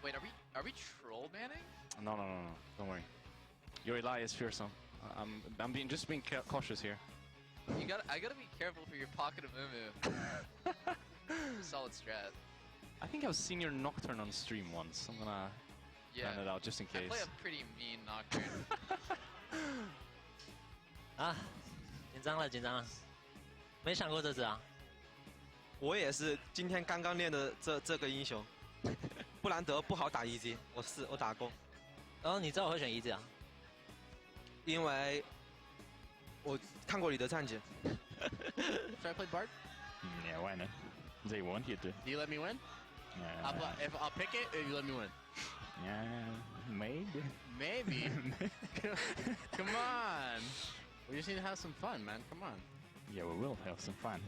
Wait, are we troll banning? No. Don't worry. Your Eli is fearsome. I'm just being cautious here. I gotta be careful for your pocket of Mumu. Solid strat. I think I've seen your Nocturne on stream once. I'm gonna plan it out just in case. I play a pretty mean Nocturne. 啊，紧张了，没想过这只啊。我也是今天刚刚练的这个英雄，布兰德不好打1G，我打过。然后你知道我会选1G啊？因为我看过你的战绩。Should I play Bard? Yeah, why not? They want you to. Do you let me win? Yeah. If I'll pick it, if you let me win. Yeah, maybe. Maybe. Come on. We just need to have some fun, man. Come on. Yeah, we will have some fun.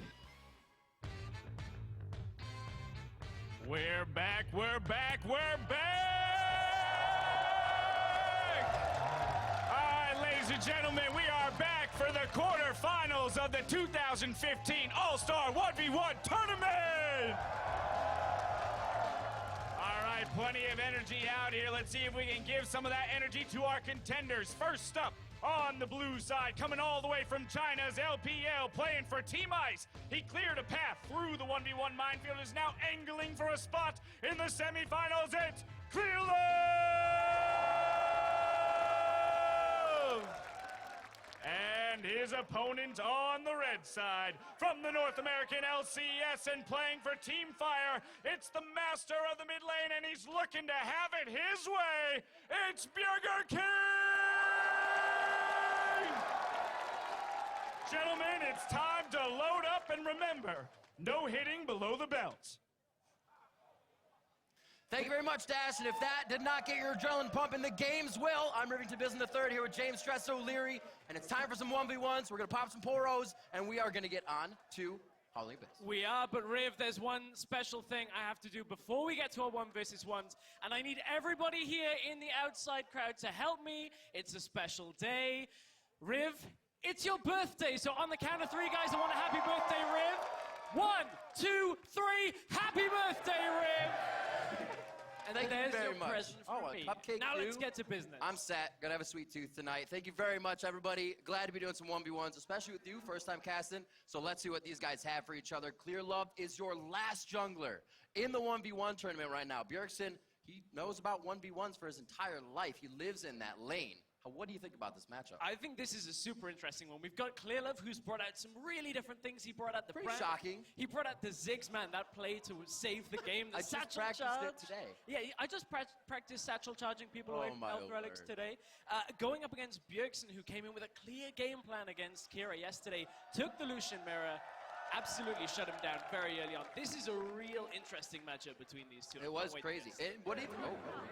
We're back! All right, ladies and gentlemen, we are back for the quarterfinals of the 2015 All-Star 1v1 Tournament! All right, plenty of energy out here. Let's see if we can give some of that energy to our contenders. First up, on the blue side, coming all the way from China's LPL, playing for Team Ice. He cleared a path through the 1v1 minefield, is now angling for a spot in the semifinals. It's Clearlove! And his opponent on the red side, from the North American LCS and playing for Team Fire, it's the master of the mid lane, and he's looking to have it his way. It's Burger King! Gentlemen, it's time to load up, and remember, no hitting below the belt. Thank you very much, Dash. And if that did not get your adrenaline pumping, the games will. I'm Rivington Business III here with James Stress O'Leary, and it's time for some 1v1s. We're going to pop some poros, and we are going to get on to Halloween Biz. We are, but Riv, there's one special thing I have to do before we get to our 1 versus 1s, and I need everybody here in the outside crowd to help me. It's a special day. Riv, it's your birthday, so on the count of 3, guys, I want a happy birthday, Riv. 1, 2, 3, happy birthday, Riv! And thank you very your much. present for a me. cupcake Now too. let's get to business. I'm set. Gonna have a sweet tooth tonight. Thank you very much, everybody. Glad to be doing some 1v1s, especially with you, first time casting. So let's see what these guys have for each other. Clearlove is your last jungler in the 1v1 tournament right now. Bjergsen, he knows about 1v1s for his entire life. He lives in that lane. What do you think about this matchup? I think this is a super interesting one. We've got Clearlove, who's brought out some really different things. He brought out the Pretty brand. shocking. He brought out the Ziggs, man, that play to save the game. The I just satchel practiced charge. it today. Yeah, I just practiced satchel charging people away from my Elf Relics word. today. Going up against Bjergsen, who came in with a clear game plan against Kira yesterday, took the Lucian mirror, absolutely shut him down very early on. This is a real interesting matchup between these two. It was crazy. And what even,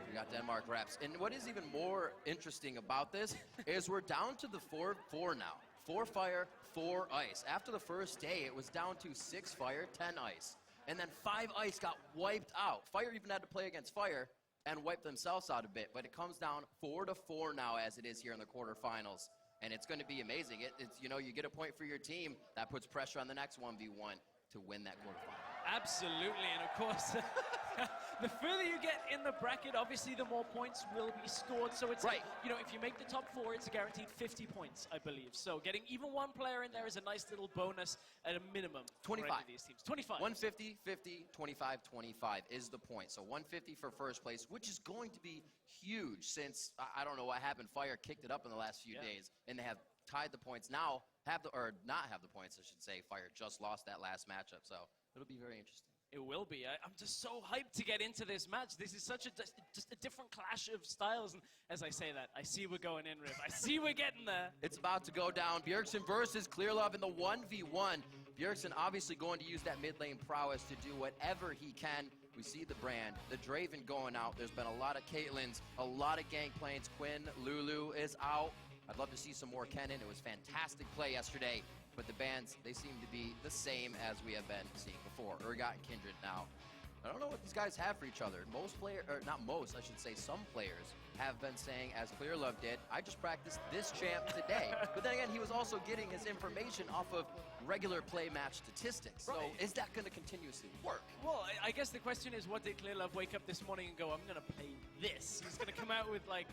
we got Denmark reps. And what is even more interesting about this is we're down to the 4-4 now. 4 fire, 4 ice. After the first day, it was down to 6 fire, 10 ice. And then 5 ice got wiped out. Fire even had to play against fire and wipe themselves out a bit. But it comes down 4-4 now as it is here in the quarterfinals. And it's going to be amazing. It's you know, you get a point for your team. That puts pressure on the next 1v1 to win that quarterfinal. Absolutely, and of course, the further you get in the bracket, obviously the more points will be scored. So it's right. You know, if you make the top 4, it's a guaranteed 50 points, I believe. So getting even one player in there is a nice little bonus at a minimum. 25. For any of these teams. 25. 150, 50, 25, 25 is the point. So 150 for first place, which is going to be huge since, I don't know what happened. Fire kicked it up in the last few days, and they have tied the points now. Or not have the points, I should say. Fire just lost that last matchup, so it'll be very interesting. It will be. I'm just so hyped to get into this match. This is such just a different clash of styles. And as I say that, I see we're going in, Riv. I see we're getting there. It's about to go down. Bjergsen versus Clearlove in the 1v1. Bjergsen obviously going to use that mid lane prowess to do whatever he can. We see the brand, the Draven going out. There's been a lot of Caitlyn's, a lot of Gangplanes. Quinn, Lulu is out. I'd love to see some more Kennen. It was fantastic play yesterday, but the bans, they seem to be the same as we have been seeing before. Urgot and Kindred now I don't know what these guys have for each other. Most players, or not most, I should say, some players have been saying, as Clearlove did, I just practiced this champ today. But then again, he was also getting his information off of regular play match statistics. So Right. is that going to continuously work? Well, I guess the question is, what did Clearlove wake up this morning and go, I'm going to play this? He's going to come out with, like,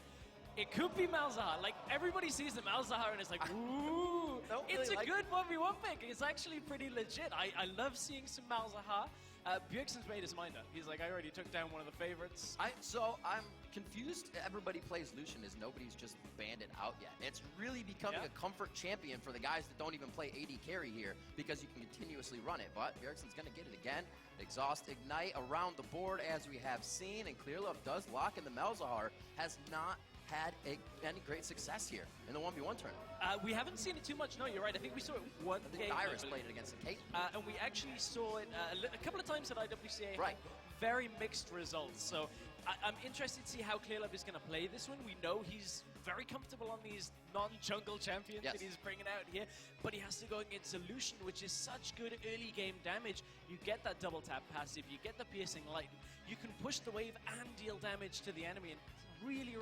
it could be Malzahar. Like, everybody sees the Malzahar and it's like, ooh, don't it's really a like good 1v1 pick. It's actually pretty legit. I love seeing some Malzahar. Bjergsen's made his mind up. He's like, I already took down one of the favorites. So I'm confused. Everybody plays Lucian as nobody's just banned it out yet. It's really becoming a comfort champion for the guys that don't even play AD carry here because you can continuously run it. But Bjergsen's going to get it again. Exhaust Ignite around the board as we have seen. And Clearlove does lock in the Malzahar. Has not had any great success here in the 1v1 tournament. We haven't seen it too much. No, you're right. I think we saw it one I think game. Iris played it against Kate. And we actually saw it a couple of times at IWCA. Right. Very mixed results. So I'm interested to see how Clearlove is going to play this one. We know he's very comfortable on these non-jungle champions that he's bringing out here, but he has to go against Solution, which is such good early game damage. You get that double tap passive, you get the piercing light, you can push the wave and deal damage to the enemy, and really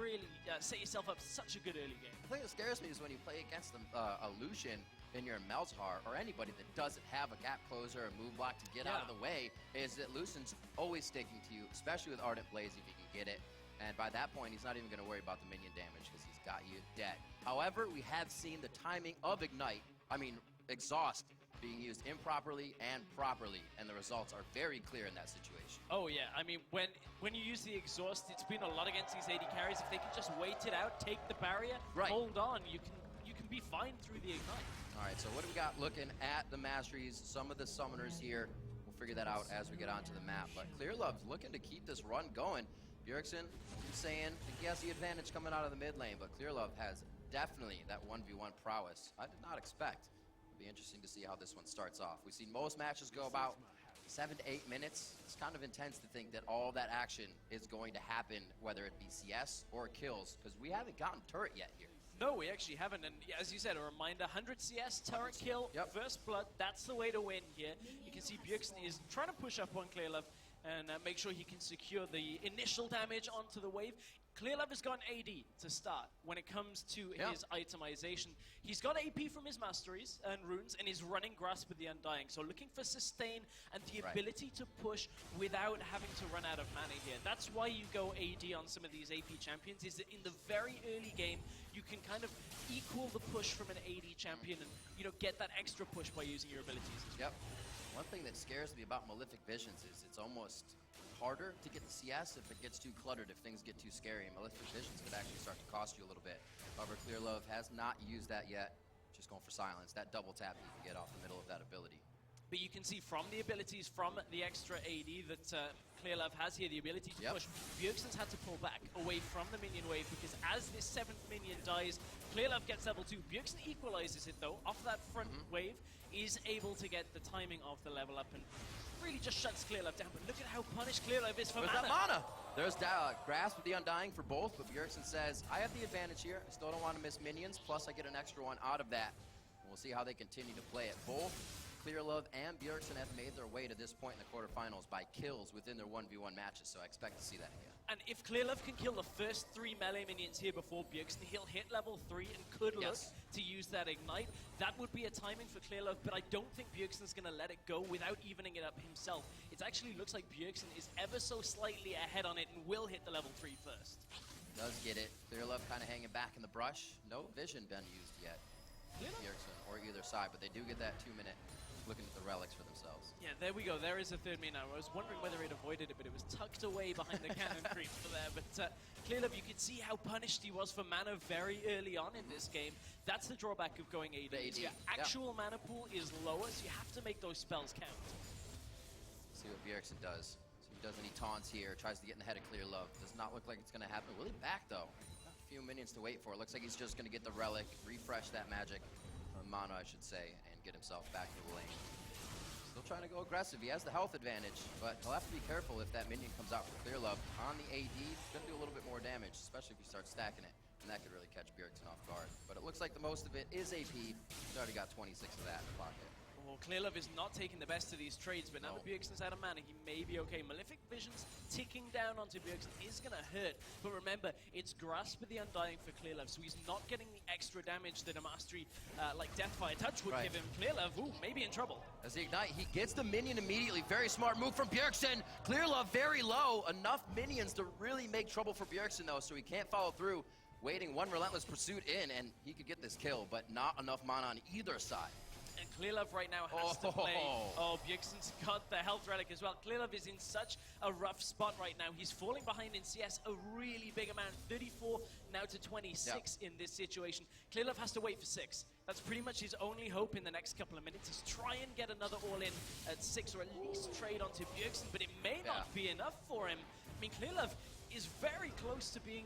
set yourself up such a good early game. The thing that scares me is when you play against a Lucian in your Malzahar, or anybody that doesn't have a gap closer or move block to get out of the way, is that Lucian's always sticking to you, especially with Ardent Blaze if you can get it. And by that point, he's not even going to worry about the minion damage because he's got you dead. However, we have seen the timing of Exhaust being used improperly and properly, and the results are very clear in that situation. Oh yeah, I mean, when you use the exhaust, it's been a lot against these AD carries. If they can just wait it out, take the barrier, hold on, you can be fine through the Ignite. All right, so what do we got looking at the masteries? Some of the summoners here. We'll figure that out as we get onto the map. But Clearlove's looking to keep this run going. Bjergsen saying he has the advantage coming out of the mid lane, but Clearlove has definitely that 1v1 prowess. I did not expect. It'll be interesting to see how this one starts off. We've seen most matches go about 7 to 8 minutes. It's kind of intense to think that all that action is going to happen, whether it be CS or kills, because we haven't gotten turret yet here. No, we actually haven't, and as you said, a reminder, 100 CS, turret kill, first blood, that's the way to win here. You can see Bjergsen is trying to push up on Clearlove and make sure he can secure the initial damage onto the wave. Clearlove has got AD to start when it comes to his itemization. He's got AP from his masteries and runes, and he's running Grasp with the Undying. So looking for sustain and the ability to push without having to run out of mana here. That's why you go AD on some of these AP champions, is that in the very early game, you can kind of equal the push from an AD champion and, you know, get that extra push by using your abilities. Yep. One thing that scares me about Malefic Visions is it's almost harder to get the CS if it gets too cluttered, if things get too scary. Malefic Visions could actually start to cost you a little bit. However, Clearlove has not used that yet. Just going for silence. That double tap you can get off the middle of that ability. But you can see from the abilities, from the extra AD that Clearlove has here, the ability to push. Bjergsen's had to pull back away from the minion wave because as this 7th minion dies, Clearlove gets level 2. Bjergsen equalizes it though, off that front wave, is able to get the timing of the level up and really just shuts Clearlove down. But look at how punished Clearlove is for Where's mana. that mana? There's Grasp with the Undying for both, but Bjergsen says, I have the advantage here. I still don't want to miss minions, plus I get an extra one out of that. And we'll see how they continue to play it. Both Clearlove and Bjergsen have made their way to this point in the quarterfinals by kills within their 1v1 matches, so I expect to see that again. And if Clearlove can kill the first 3 melee minions here before Bjergsen, he'll hit level 3 and could look to use that Ignite. That would be a timing for Clearlove, but I don't think Bjergsen's going to let it go without evening it up himself. It actually looks like Bjergsen is ever so slightly ahead on it and will hit the level 3 first. Does get it. Clearlove kind of hanging back in the brush. No vision been used yet. Bjergsen or either side, but they do get that 2-minute looking at the relics for themselves. Yeah, there we go. There is a third minion. I was wondering whether it avoided it, but it was tucked away behind the cannon creep for there. But Clearlove, you could see how punished he was for mana very early on in this game. That's the drawback of going AD. Your actual mana pool is lower, so you have to make those spells count. Let's see what Bjergsen does. So he does any taunts here, tries to get in the head of Clearlove. Does not look like it's going to happen. Will he back, though? A few minions to wait for. Looks like he's just going to get the relic, refresh that magic, mana, I should say, and get himself back to the lane. Still trying to go aggressive. He has the health advantage, but he'll have to be careful if that minion comes out for Clearlove. On the AD, it's going to do a little bit more damage, especially if you start stacking it, and that could really catch Bjergsen off guard. But it looks like the most of it is AP. He's already got 26 of that. Block it. Oh, Clearlove is not taking the best of these trades, but now No. that Bjergsen's out of mana, he may be okay. Malefic Vision's ticking down onto Bjergsen is going to hurt, but remember, it's Grasp of the Undying for Clearlove, so he's not getting the extra damage that a mastery like Deathfire Touch would Right. give him. Clearlove, ooh, maybe in trouble. As the Ignite, he gets the minion immediately. Very smart move from Bjergsen. Clearlove very low. Enough minions to really make trouble for Bjergsen, though, so he can't follow through. Waiting one Relentless Pursuit in, and he could get this kill, but not enough mana on either side. And Clearlove right now has to play. Oh, Bjergsen's got the health relic as well. Clearlove is in such a rough spot right now. He's falling behind in CS a really big amount. 34 now to 26 in this situation. Clearlove has to wait for 6. That's pretty much his only hope in the next couple of minutes, is try and get another all-in at 6, or at least trade onto Bjergsen, but it may not be enough for him. I mean, Clearlove is very close to being,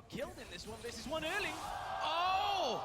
killed in this one versus one early. Oh!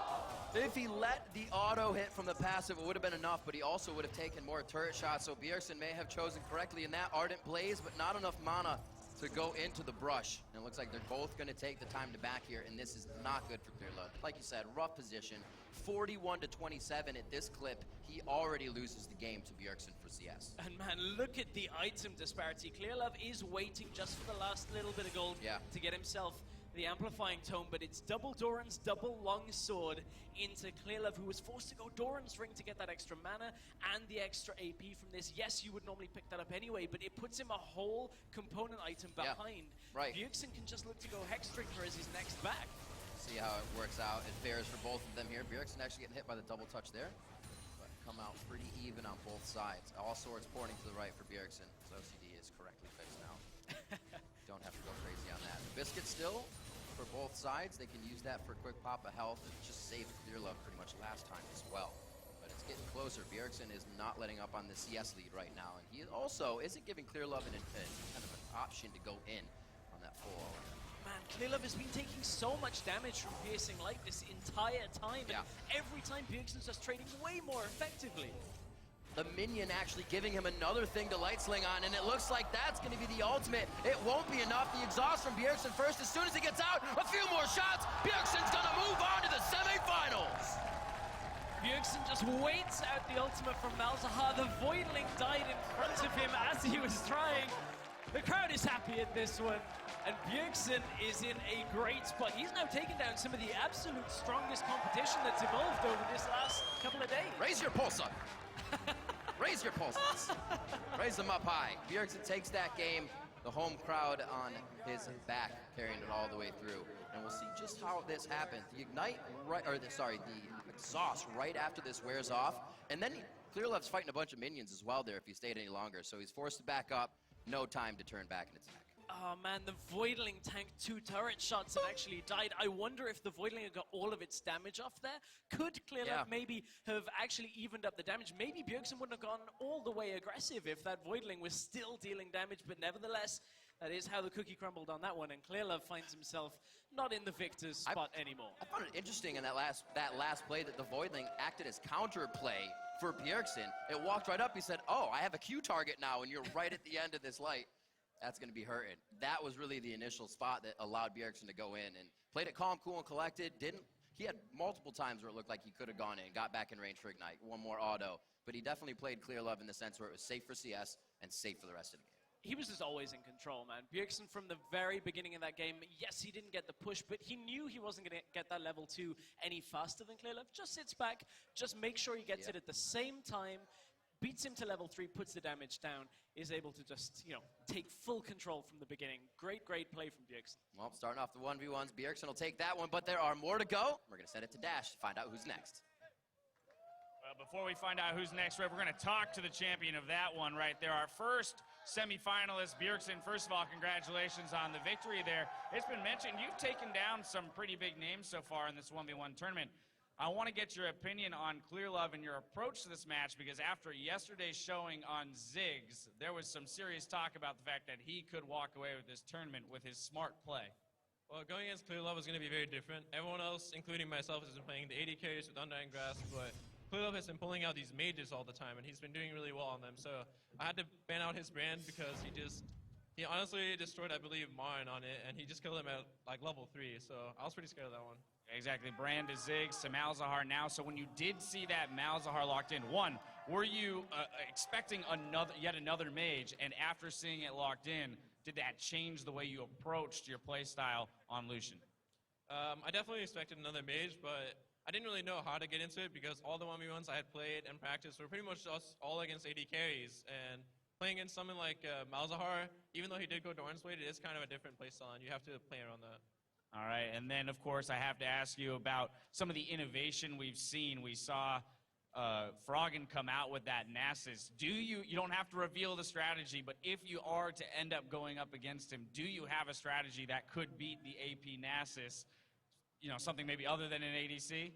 If he let the auto hit from the passive, it would have been enough, but he also would have taken more turret shots, so Bjergsen may have chosen correctly in that Ardent Blaze, but not enough mana to go into the brush. And it looks like they're both going to take the time to back here, and this is not good for Clearlove. Like you said, rough position. 41 to 27 at this clip. He already loses the game to Bjergsen for CS. And man, look at the item disparity. Clearlove is waiting just for the last little bit of gold to get himself the amplifying tome, but it's double Doran's double long sword into Clearlove, who was forced to go Doran's ring to get that extra mana and the extra AP from this. Yes, you would normally pick that up anyway, but it puts him a whole component item behind. Right. Bjergsen can just look to go Hexdrinker as his next back. See how it works out. It fares for both of them here. Bjergsen actually getting hit by the double touch there, but come out pretty even on both sides. All swords pointing to the right for Bjergsen. So OCD is correctly fixed now. Don't have to go crazy on that. The biscuit still for both sides. They can use that for a quick pop of health. It just saved Clearlove pretty much last time as well. But it's getting closer. Bjergsen is not letting up on the CS lead right now, and he also isn't giving Clearlove kind of an option to go in on that full all. Man, Clearlove has been taking so much damage from Piercing Light this entire time, and every time Bjergsen's just trading way more effectively. The minion actually giving him another thing to light sling on, and it looks like that's going to be the ultimate. It won't be enough. The exhaust from Bjergsen first. As soon as he gets out, a few more shots. Bjergsen's going to move on to the semifinals. Bjergsen just waits out the ultimate from Malzahar. The Voidling died in front of him as he was trying. The crowd is happy at this one, and Bjergsen is in a great spot. He's now taken down some of the absolute strongest competition that's evolved over this last couple of days. Raise your pulse up. Raise your pulses. Raise them up high. Bjergsen takes that game. The home crowd on his back, carrying it all the way through. And we'll see just how this happens. The ignite, the exhaust right after this wears off. And then Clearlove's fighting a bunch of minions as well there if he stayed any longer. So he's forced to back up. No time to turn back and attack. Oh man, the Voidling tanked 2 turret shots and actually died. I wonder if the Voidling had got all of its damage off there. Could Clearlove maybe have actually evened up the damage? Maybe Bjergsen wouldn't have gone all the way aggressive if that Voidling was still dealing damage, but nevertheless, that is how the cookie crumbled on that one, and Clearlove finds himself not in the victor's spot anymore. I found it interesting in that last play that the Voidling acted as counterplay for Bjergsen. It walked right up, he said, oh, I have a Q target now, and you're right at the end of this light. That's going to be hurting. That was really the initial spot that allowed Bjergsen to go in, and played it calm, cool, and collected. He had multiple times where it looked like he could have gone in, got back in range for Ignite, one more auto, but he definitely played Clearlove in the sense where it was safe for CS and safe for the rest of the game. He was just always in control, man. Bjergsen from the very beginning of that game, yes, he didn't get the push, but he knew he wasn't going to get that level 2 any faster than Clearlove. Just sits back, just make sure he gets it at the same time, beats him to level 3, puts the damage down, is able to just, take full control from the beginning. Great, great play from Bjergsen. Well, starting off the 1v1s, Bjergsen will take that one, but there are more to go. We're going to send it to Dash to find out who's next. Well, before we find out who's next, Rev, we're going to talk to the champion of that one right there. Our first semifinalist, Bjergsen. First of all, congratulations on the victory there. It's been mentioned you've taken down some pretty big names so far in this 1v1 tournament. I want to get your opinion on Clearlove and your approach to this match, because after yesterday's showing on Ziggs, there was some serious talk about the fact that he could walk away with this tournament with his smart play. Well, going against Clearlove is going to be very different. Everyone else, including myself, has been playing the AD carries with Undying Grasp, but Clearlove has been pulling out these mages all the time, and he's been doing really well on them. So I had to ban out his brand because he honestly destroyed, I believe, Marn on it, and he just killed him at like level 3. So I was pretty scared of that one. Exactly. Brand to Ziggs to Malzahar now. So when you did see that Malzahar locked in, one, were you expecting yet another mage? And after seeing it locked in, did that change the way you approached your playstyle on Lucian? I definitely expected another mage, but I didn't really know how to get into it because all the 1v1s I had played and practiced were pretty much just all against AD carries. And playing against someone like Malzahar, even though he did go Doran's Blade, it is kind of a different playstyle, and you have to play around that. All right, and then, of course, I have to ask you about some of the innovation we've seen. We saw Froggen come out with that Nasus. You don't have to reveal the strategy, but if you are to end up going up against him, do you have a strategy that could beat the AP Nasus? You know, something maybe other than an ADC?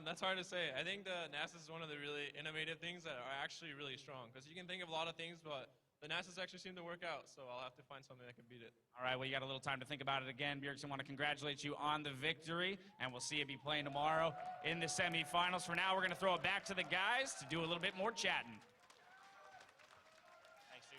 That's hard to say. I think the Nasus is one of the really innovative things that are actually really strong, because you can think of a lot of things, but the Nasus actually seem to work out, so I'll have to find something that can beat it. All right, well, you got a little time to think about it again. Bjergsen, want to congratulate you on the victory, and we'll see you be playing tomorrow in the semifinals. For now, we're going to throw it back to the guys to do a little bit more chatting.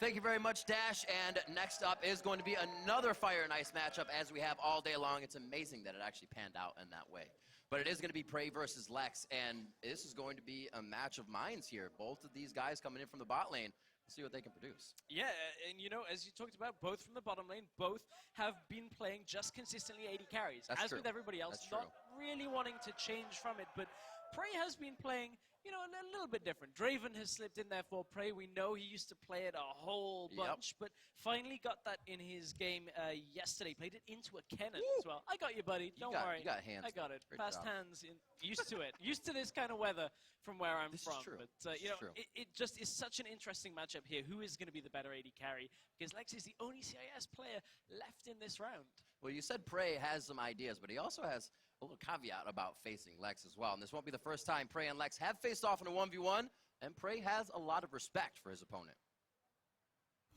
Thank you very much, Dash. And next up is going to be another Fire and Ice matchup as we have all day long. It's amazing that it actually panned out in that way. But it is going to be Prey versus Lex, and this is going to be a match of minds here. Both of these guys coming in from the bot lane. See what they can produce. Yeah, and you know, as you talked about, both from the bottom lane, both have been playing just consistently 80 carries. That's as true. with everybody else, That's not true. really wanting to change from it. But Prey has been playing, you know, a little bit different. Draven has slipped in there for Prey. We know he used to play it a whole bunch, but finally got that in his game yesterday. Played it into a cannon as well. I got you, buddy. Don't worry. You got hands. I got it. Great Fast job. hands. Used to it. Used to this kind of weather from where I'm This is from. true. But, you This know, is true. it just is such an interesting matchup here. Who is going to be the better AD carry? Because Lex is the only CIS player left in this round. Well, you said Prey has some ideas, but he also has a little caveat about facing Lex as well. And this won't be the first time Prey and Lex have faced off in a 1v1, and Prey has a lot of respect for his opponent.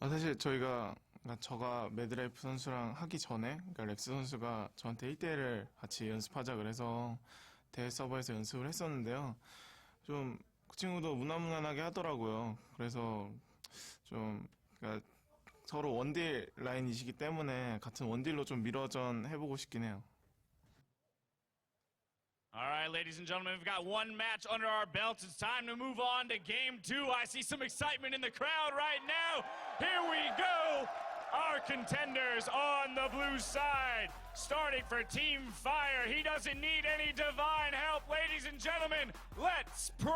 사실 저가 매드라이프 선수랑 하기 전에, 그러니까 렉스 선수가 저한테 1대1을 같이 연습하자 그래서 대회 서버에서 연습을 했었는데요. 좀 그 친구도 무난무난하게 하더라고요. 그래서 좀 그러니까 서로 원딜 라인이시기 때문에 같은 원딜로 좀 미러전 해보고 싶긴 해요. All right, ladies and gentlemen, we've got one match under our belts. It's time to move on to game 2. I see some excitement in the crowd right now. Here we go. Our contenders on the blue side. Starting for Team Fire. He doesn't need any divine help. Ladies and gentlemen, let's pray!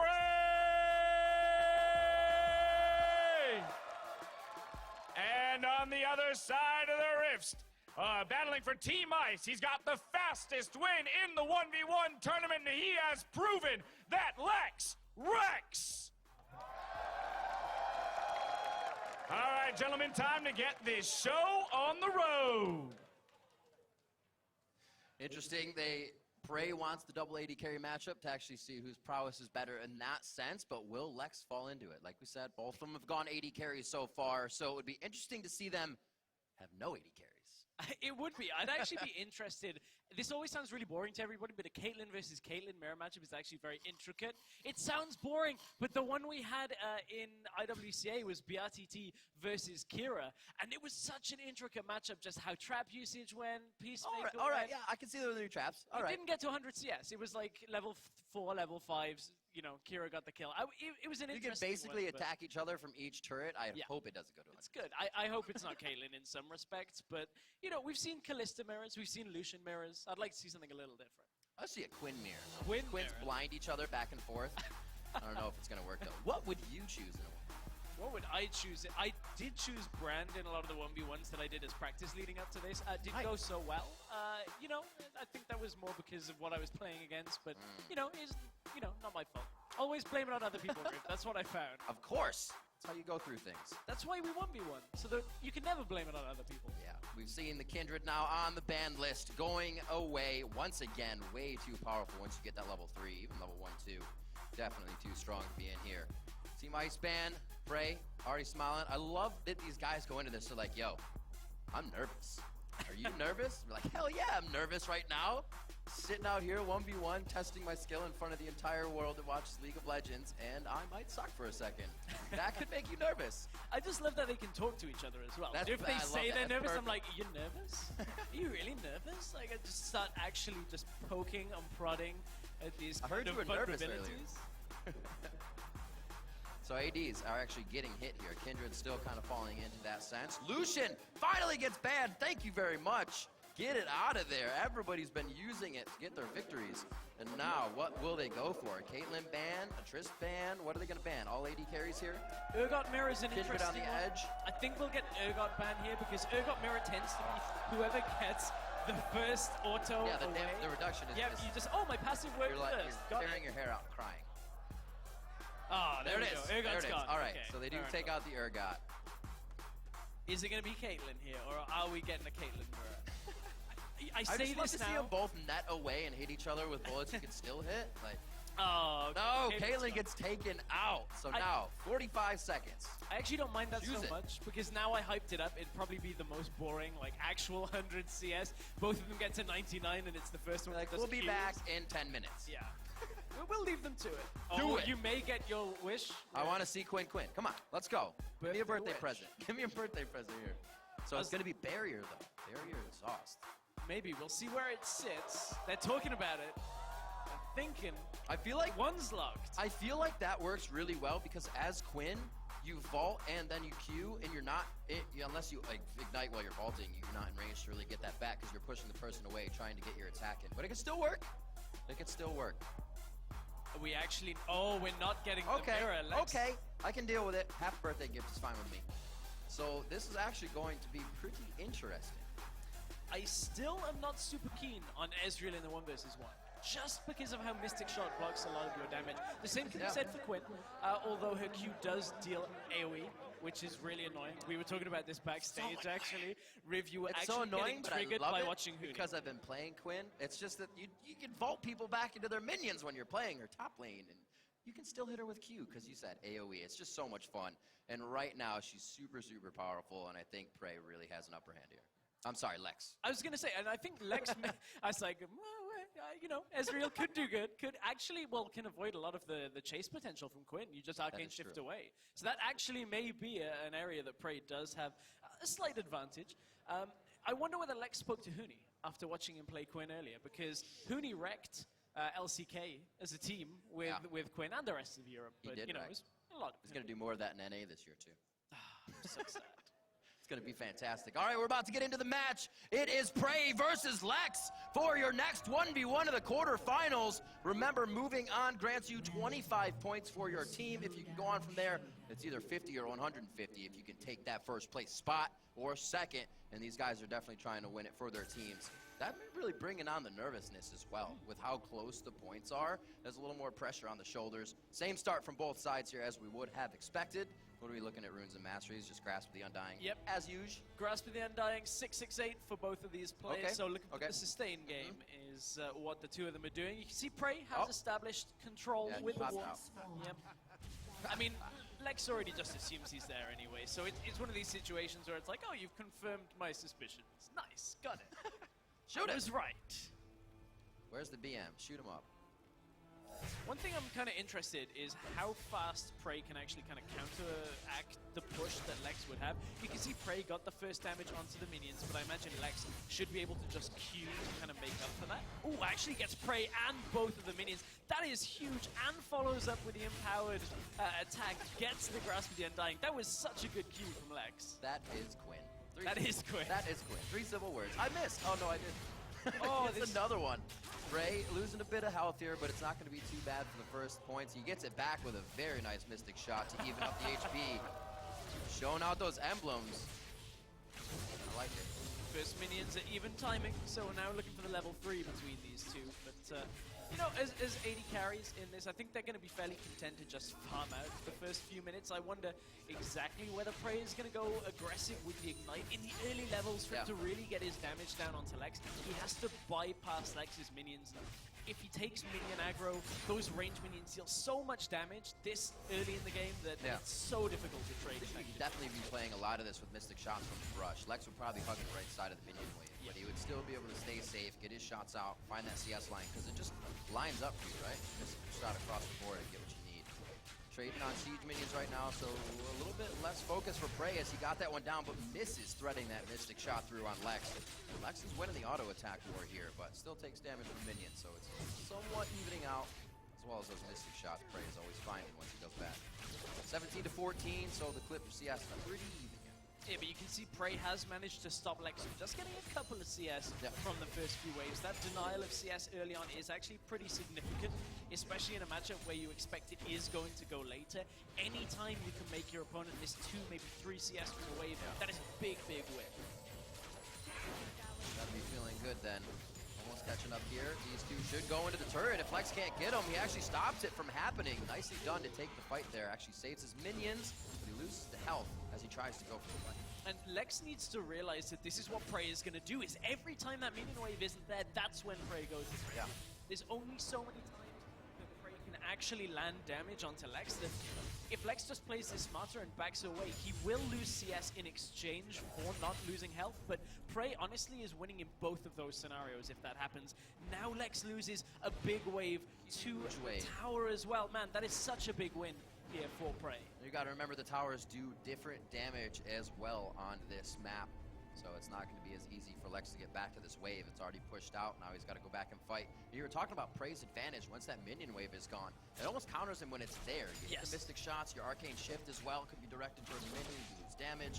And on the other side of the rift, battling for Team Ice, he's got the fastest win in the 1v1 tournament, and he has proven that Lex Rex. All right, gentlemen, time to get this show on the road. Interesting, Prey wants the double AD carry matchup to actually see whose prowess is better in that sense, but will Lex fall into it? Like we said, both of them have gone AD carries so far, so it would be interesting to see them have no AD carries. It would be. I'd actually be interested. This always sounds really boring to everybody, but a Caitlyn versus Caitlyn mirror matchup is actually very intricate. It sounds boring, but the one we had in IWCA was BRTT versus Kira, and it was such an intricate matchup, just how trap usage went, Peacemaker All right, went. yeah, I can see those new traps. All It right. didn't get to 100 CS. It was like level 4, level 5s. You know, Kira got the kill. It was an You can interesting basically one, but attack each other from each turret. I Yeah. hope it doesn't go to 100. It's good. I hope it's not Caitlyn in some respects, but, you know, we've seen Callista mirrors, we've seen Lucian mirrors. I'd like to see something a little different. I see a Quinn mirror. Quinn Quins mirror. blind each other back and forth. I don't know if it's going to work, though. What would you choose in a 1v1? What would I choose? I did choose Brand in a lot of the 1v1s that I did as practice leading up to this. Didn't go so well. You know, I think that was more because of what I was playing against, but, you know, it's, you know, not my fault. Always blame it on other people, Riff. That's what I found. Of course. That's how you go through things. That's why we 1v1, so that you can never blame it on other people. Yeah, we've seen the Kindred now on the ban list, going away once again. Way too powerful once you get that level 3, even level 1, 2. Definitely too strong to be in here. Team Ice ban, Prey, already smiling. I love that these guys go into this, they're like, yo, I'm nervous. Are you nervous? I'm like, hell yeah, I'm nervous right now. Sitting out here 1v1, testing my skill in front of the entire world that watches League of Legends, and I might suck for a second. That could make you nervous. I just love that they can talk to each other as well. That's- If they I love say that. they're That's nervous, I'm perfect. like, are you nervous? Are you really nervous? Like, I just start actually just poking and prodding at these I heard kind you of were nervous earlier. vulnerabilities. So ADs are actually getting hit here. Kindred's still kind of falling into that sense. Lucian finally gets banned. Thank you very much. Get it out of there. Everybody's been using it to get their victories. And now, what will they go for? A Caitlyn ban? A Trist ban? What are they going to ban? All AD carries here? Urgot Mirror is an Kindred on interesting the one. edge. I think we'll get Urgot ban here because Urgot Mirror tends to be whoever gets the first auto Yeah, the, away. the reduction is Yep, just, you just, oh, my passive worked you're like, first. you're Got tearing it. your hair out and crying. Ah, there There we it is. go. There Urgot's it is. gone. All right, Okay, so they do fair take enough. out the Urgot. Is it going to be Caitlyn here, or are we getting a Caitlyn Mirror? I I say just love this to see now. them both net away and hit each other with bullets you can still hit. Like, Oh, no, Caitlyn's Caitlyn gone. gets taken out. So I- now, 45 seconds. I actually don't mind that Use so it. much because now I hyped it up. It'd probably be the most boring, like actual 100 CS. Both of them get to 99, and it's the first one. Like, that we'll does be Qs. back in 10 minutes. Yeah, we'll leave them to it. Do Oh, it. You may get your wish. I want to see Quinn. Come on, let's go. Give me a birthday Wish. present. Give me a birthday present here. So it's Us- going to be Barrier, though. Barrier exhaust. Maybe we'll see where it sits. They're talking about it. I'm thinking I feel like one's locked. I feel like that works really well because as Quinn, you vault and then you Q, and you're not unless you like ignite while you're vaulting, you're not in range to really get that back because you're pushing the person away, trying to get your attack in. But it can still work. It can still work. We actually. Oh, we're not getting Okay. the mirror. Lex. Okay. I can deal with it. Half birthday gift is fine with me. So this is actually going to be pretty interesting. I still am not super keen on Ezreal in the 1 versus 1. Just because of how Mystic Shot blocks a lot of your damage. The same can be Yeah. said for Quinn, although her Q does deal AoE, which is really annoying. We were talking about this backstage, actually. Riv, you were It's actually so annoying, getting but I triggered love by it watching Huni. because I've been playing Quinn. It's just that you can vault people back into their minions when you're playing her top lane, and you can still hit her with Q because you said AoE. It's just so much fun. And right now, she's super, super powerful, and I think Prey really has an upper hand here. I'm sorry, Lex. I was going to say, and I think Lex, I was like, you know, Ezreal could do good. Could actually, well, can avoid a lot of the chase potential from Quinn. You just arcane is shift true. away. So that actually may be an area that Prey does have a slight advantage. I wonder whether Lex spoke to Huni after watching him play Quinn earlier, because Huni wrecked LCK as a team with, Yeah. with Quinn and the rest of Europe. He But, did you know, wreck. it was a lot. He's going to do more of that in NA this year, too. So sad. It's going to be fantastic. All right, we're about to get into the match. It is Prey versus Lex for your next 1v1 of the quarterfinals. Remember, moving on grants you 25 points for your team. If you can go on from there, it's either 50 or 150 if you can take that first place spot or second. And these guys are definitely trying to win it for their teams. That may really bringing on the nervousness as well. With how close the points are, there's a little more pressure on the shoulders. Same start from both sides here as we would have expected. What are we looking at, Runes and Masteries? Just Grasp of the Undying. Yep. As usual. Grasp of the Undying, 668 for both of these players. Okay, So looking okay. for the sustain game is what the two of them are doing. You can see Prey has Oh. established control Yeah, with the popped walls. Yep. I mean, Lex already just assumes he's there anyway, so it's one of these situations where it's like, oh, you've confirmed my suspicions. Nice, got it. Shoot I it. was right. Where's the BM? Shoot him up. One thing I'm kind of interested is how fast Prey can actually kind of counteract the push that Lex would have. You can see Prey got the first damage onto the minions, but I imagine Lex should be able to just Q to kind of make up for that. Ooh, actually gets Prey and both of the minions. That is huge, and follows up with the empowered attack, gets the Grasp of the Undying. That was such a good Q from Lex. That is Quinn. That is Quinn. That is Quinn. 3 civil words. I missed. Oh, no, I didn't. Oh, it's this- another one. Prey losing a bit of health here, but it's not going to be too bad for the first points. He gets it back with a very nice Mystic Shot to even up the HP. Showing out those emblems. I like it. First minions at even timing, so we're now looking for the level 3 between these two. But, you know, as AD carries in this, I think they're going to be fairly content to just farm out the first few minutes. I wonder exactly whether Prey is going to go aggressive with the Ignite in the early levels for him to really get his damage down onto Lex. He has to bypass Lex's minions if he takes minion aggro, those range minions deal so much damage this early in the game that it's so difficult to trade. He could definitely be playing a lot of this with Mystic Shots from the brush. Lex would probably hug the right side of the minion wave, but he would still be able to stay safe, get his shots out, find that CS line, because it just lines up for you, right? Mystic Shot across the board and get what you need. Trading on siege minions right now, so a little bit less focus for Prey as he got that one down, but misses threading that Mystic Shot through on Lex. Lex is winning the auto attack war here, but still takes damage from minions, so it's somewhat evening out, as well as those Mystic Shots Prey is always finding once he goes back. 17 to 14, so the clip for CS is pretty even. Yeah, but you can see Prey has managed to stop Lex from just getting a couple of CS from the first few waves. That denial of CS early on is actually pretty significant, especially in a matchup where you expect it is going to go later. Anytime you can make your opponent miss 2, maybe 3 CS from the wave, that is a big, big win. Gotta be feeling good then. Almost catching up here. These two should go into the turret. If Lex can't get him, he actually stops it from happening. Nicely done to take the fight there. Actually saves his minions, but he loses the health as he tries to go for the fight. And Lex needs to realize that this is what Prey is going to do, is every time that minion wave isn't there, that's when Prey goes. Yeah. There's only so many times that Prey can actually land damage onto Lex that if Lex just plays this smarter and backs away, he will lose CS in exchange for not losing health, but Prey honestly is winning in both of those scenarios if that happens. Now Lex loses a big wave to tower as well. Man, that is such a big win here for Prey. You gotta remember the towers do different damage as well on this map, so it's not gonna be as easy for Lex to get back to this wave. It's already pushed out, now he's gotta go back and fight. You were talking about Prey's advantage once that minion wave is gone. It almost counters him when it's there. You get the Mystic Shots, your Arcane Shift as well could be directed towards the minion, you lose damage.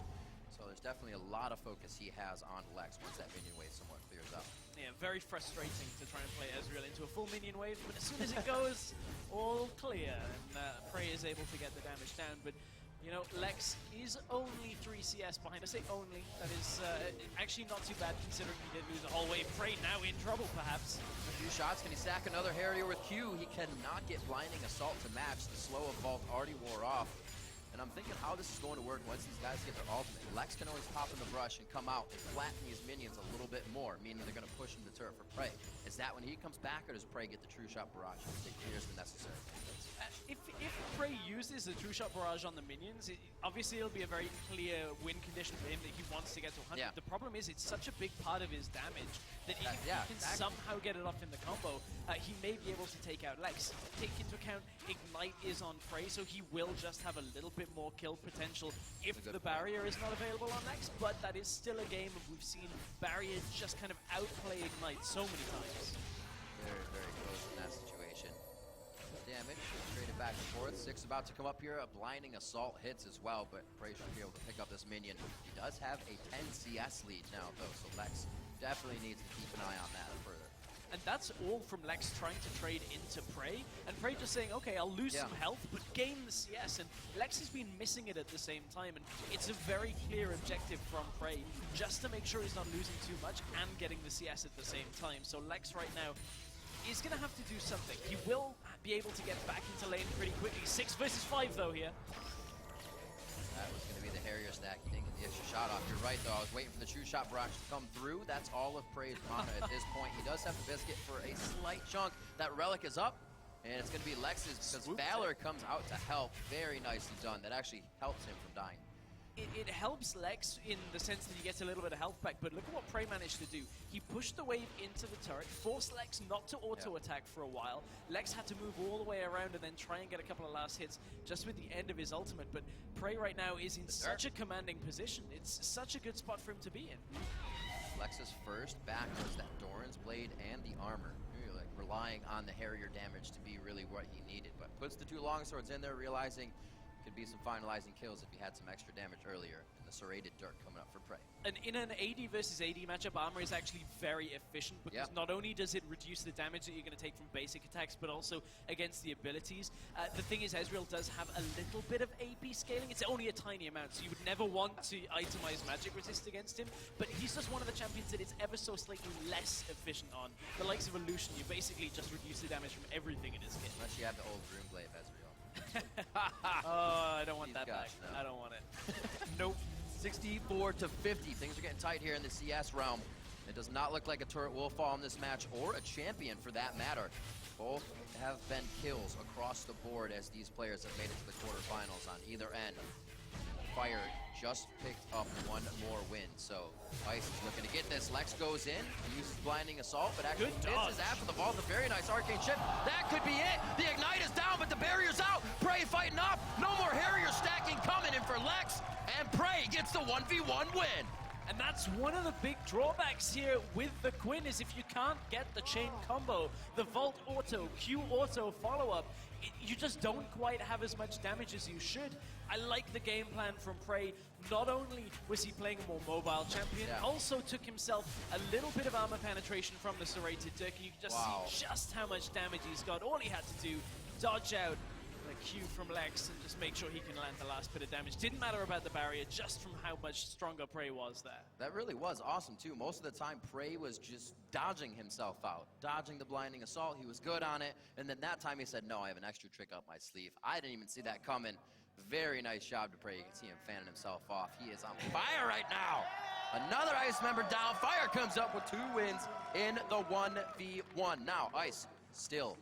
So there's definitely a lot of focus he has on Lex once that minion wave somewhat clears up. Yeah, very frustrating to try and play Ezreal into a full minion wave, but as soon as it goes, all clear, and Prey is able to get the damage down. But, you know, Lex is only 3 CS behind. I say only, that is actually not too bad considering he did lose a whole wave. Prey now in trouble, perhaps. A few shots, can he stack another Harrier with Q? He cannot get Blinding Assault to match. The slow of Vault already wore off. And I'm thinking how this is going to work once these guys get their ultimate. Lex can always pop in the brush and come out and flatten these minions a little bit more, meaning they're going to push him to turret for Prey. Is that when he comes back, or does Prey get the True Shot Barrage and it clears the necessary? If Prey uses the True Shot Barrage on the minions, obviously it'll be a very clear win condition for him that he wants to get to 100. The problem is it's such a big part of his damage that if he can somehow get it off in the combo, he may be able to take out Lex. Take into account Ignite is on Prey, so he will just have a little bit more kill potential if the barrier is not available on Lex, but that is still a game of we've seen barrier just kind of outplay Ignite so many times. Very, very close in that situation. Damage, traded back and forth. Six about to come up here. A Blinding Assault hits as well, but Prey should be able to pick up this minion. He does have a 10 CS lead now, though, so Lex definitely needs to keep an eye on that further. And that's all from Lex trying to trade into Prey, and Prey just saying, okay, I'll lose some health, but gain the CS, and Lex has been missing it at the same time, and it's a very clear objective from Prey, just to make sure he's not losing too much and getting the CS at the same time. So Lex right now is going to have to do something. He will be able to get back into lane pretty quickly. 6 versus 5 though here. That was going to be the Harrier stack. He didn't get the extra shot off. You're right, though. I was waiting for the True Shot Barrage to come through. That's all of Prey's mana at this point. He does have the Biscuit for a slight chunk. That Relic is up, and it's going to be Lex's because Valor comes out to help. Very nicely done. That actually helps him from dying. It helps Lex in the sense that he gets a little bit of health back, but look at what Prey managed to do. He pushed the wave into the turret, forced Lex not to auto-attack for a while. Lex had to move all the way around and then try and get a couple of last hits just with the end of his ultimate, but Prey right now is in such a commanding position. It's such a good spot for him to be in. Lex's first back was that Doran's Blade and the armor. Really, like, relying on the Harrier damage to be really what he needed, but puts the 2 longswords in there, realizing could be some finalizing kills if he had some extra damage earlier, and the serrated dirt coming up for Prey. And in an AD versus AD matchup, armor is actually very efficient because not only does it reduce the damage that you're going to take from basic attacks, but also against the abilities. The thing is, Ezreal does have a little bit of AP scaling. It's only a tiny amount, so you would never want to itemize magic resist against him, but he's just one of the champions that it's ever so slightly less efficient on. The likes of Illusion, you basically just reduce the damage from everything in his kit. Unless you have the old Runeglaive Ezreal. Oh, I don't want that back. No. I don't want it. Nope. 64 to 50. Things are getting tight here in the CS realm. It does not look like a turret will fall in this match, or a champion for that matter. Both have been kills across the board as these players have made it to the quarterfinals on either end. Fire just picked up one more win, so Ice is looking to get this. Lex goes in, uses Blinding Assault, but actually misses after the vault. A very nice arcane shift. That could be it. The Ignite is down, but the barrier's out. Prey fighting off. No more Harrier stacking coming in for Lex, and Prey gets the 1v1 win. And that's one of the big drawbacks here with the Quinn is if you can't get the chain combo, the Vault Auto, Q Auto follow-up, you just don't quite have as much damage as you should. I like the game plan from Prey. Not only was he playing a more mobile champion, also took himself a little bit of armor penetration from the Serrated Dirk. You can just see just how much damage he's got. All he had to do, dodge out the Q from Lex and just make sure he can land the last bit of damage. Didn't matter about the barrier, just from how much stronger Prey was there. That really was awesome too. Most of the time, Prey was just dodging himself out, dodging the Blinding Assault. He was good on it, and then that time he said, no, I have an extra trick up my sleeve. I didn't even see that coming. Very nice job to Prey. You can see him fanning himself off. He is on fire right now. Another Ice member down. Fire comes up with 2 wins in the 1v1. Now, Ice still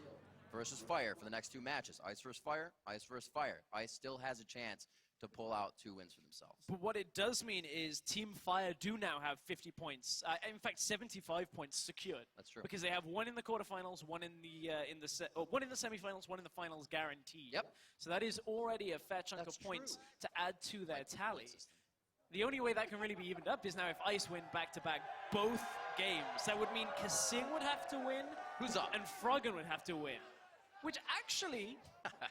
versus Fire for the next 2 matches. Ice versus Fire, Ice versus Fire. Ice still has a chance to pull out 2 wins for themselves. But what it does mean is Team Fire do now have 50 points. In fact, 75 points secured. That's true. Because they have 1 in the quarterfinals, 1 in the one in the semifinals, 1 in the finals guaranteed. Yep. So that is already a fair chunk of points to add to their tally. The only way that can really be evened up is now if Ice win back-to-back both games. That would mean Kasing would have to win. Who's up? And Froggen would have to win. Which actually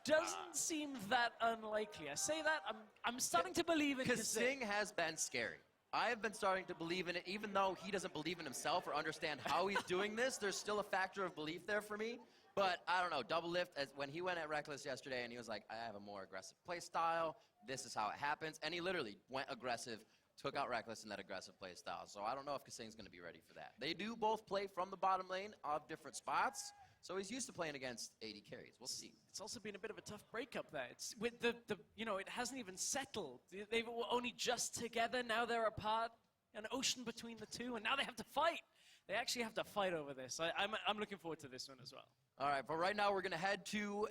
doesn't seem that unlikely. I say that, I'm starting to believe in Kasing has been scary. I have been starting to believe in it, even though he doesn't believe in himself or understand how he's doing this. There's still a factor of belief there for me. But I don't know, Double Lift, when he went at Reckless yesterday and he was like, I have a more aggressive play style, this is how it happens. And he literally went aggressive, took out Reckless in that aggressive play style. So I don't know if Kasing's going to be ready for that. They do both play from the bottom lane of different spots. So he's used to playing against AD carries. We'll see. It's also been a bit of a tough breakup there. It's with the it hasn't even settled. They were only just together. Now they're apart. An ocean between the two, and now they have to fight. They actually have to fight over this. I'm looking forward to this one as well. All right, but right now we're going to head to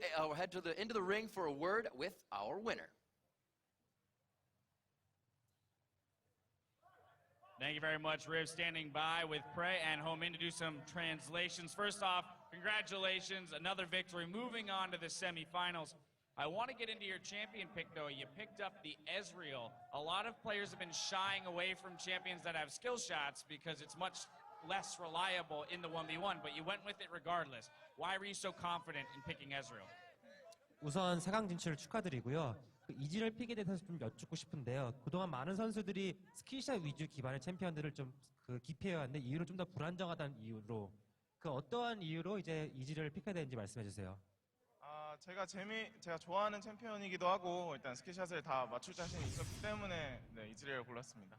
into the ring for a word with our winner. Thank you very much, Riv, standing by with Prey and Home In to do some translations. First off, congratulations, another victory, moving on to the semifinals. I want to get into your champion pick, though. You picked up the Ezreal. A lot of players have been shying away from champions that have skill shots because it's much less reliable in the 1v1, but you went with it regardless. Why were you so confident in picking Ezreal? 우선 4강 진출을 축하드리고요. 이지를 픽에 대해서 좀 여쭙고 싶은데요. 그동안 많은 선수들이 스킬샷 위주 기반의 챔피언들을 좀 기피해왔는데 이유는 좀 더 불안정하다는 이유로 어떠한 이유로 이제 이지를 픽해야 되는지 말씀해 주세요. 제가 좋아하는 챔피언이기도 하고 일단 스킬샷을 다 맞출 자신이 있었기 때문에 이즈리얼을 골랐습니다.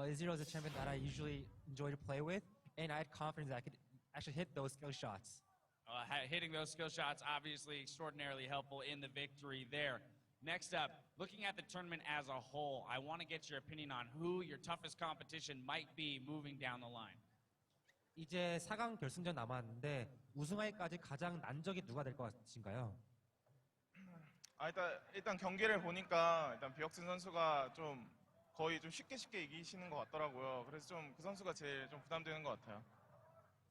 Ezreal is a champion that I usually enjoy to play with, and I had confidence that I could actually hit those skill shots. Hitting those skill shots, obviously extraordinarily helpful in the victory there. Next up, looking at the tournament as a whole, I want to get your opinion on who your toughest competition might be moving down the line. 이제 4강 결승전 남았는데 우승하기까지 가장 난적이 누가 될 것 같으신가요? 일단 경기를 보니까 일단 비혁진 선수가 좀 거의 좀 쉽게 이기시는 것 같더라고요. 그래서 좀 그 선수가 제일 좀 부담되는 것 같아요.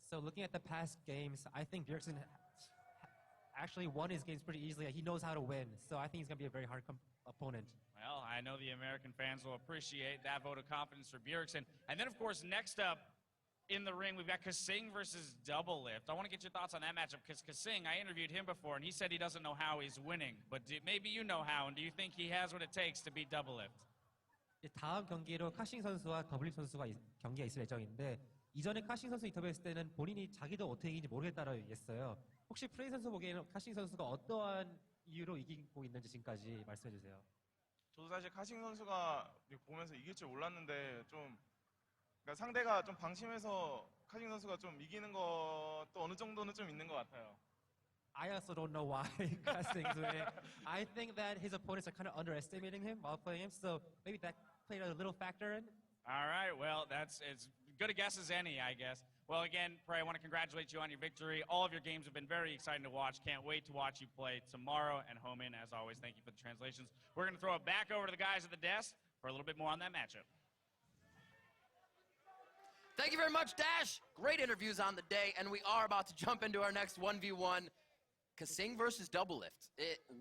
So looking at the past games, I think Bjergsen actually won his games pretty easily. He knows how to win, so I think he's going to be a very hard opponent. Well, I know the American fans will appreciate that vote of confidence for Bjergsen. And then, of course, next up in the ring, we've got Kasing versus Double Lift. I want to get your thoughts on that matchup, because Kasing, I interviewed him before, and he said he doesn't know how he's winning. But maybe you know how, and do you think he has what it takes to beat Double Lift? 다음 경기로 카싱 선수와 더블립 선수가 경기가 있을 예정인데 이전에 카싱 선수 인터뷰했을 때는 본인이 자기도 어떻게 이긴지 모르겠다라고 얘기했어요. 혹시 프레이 선수 보기에는 카싱 선수가 어떠한 이유로 이기고 있는지 지금까지 말씀해 주세요. 저도 사실 카싱 선수가 보면서 이길 줄 몰랐는데 그러니까 상대가 좀 방심해서 카싱 선수가 좀 이기는 것도 어느 정도는 좀 있는 것 같아요. I also don't know why Kasing's winning. I think that his opponents are kind of underestimating him while playing him, so maybe that played a little factor in. All right, well, it's good a guess as any, I guess. Well, again, Prey, I want to congratulate you on your victory. All of your games have been very exciting to watch. Can't wait to watch you play tomorrow and home in. As always, thank you for the translations. We're going to throw it back over to the guys at the desk for a little bit more on that matchup. Thank you very much, Dash. Great interviews on the day, and we are about to jump into our next 1v1. Kasing versus Double Lift.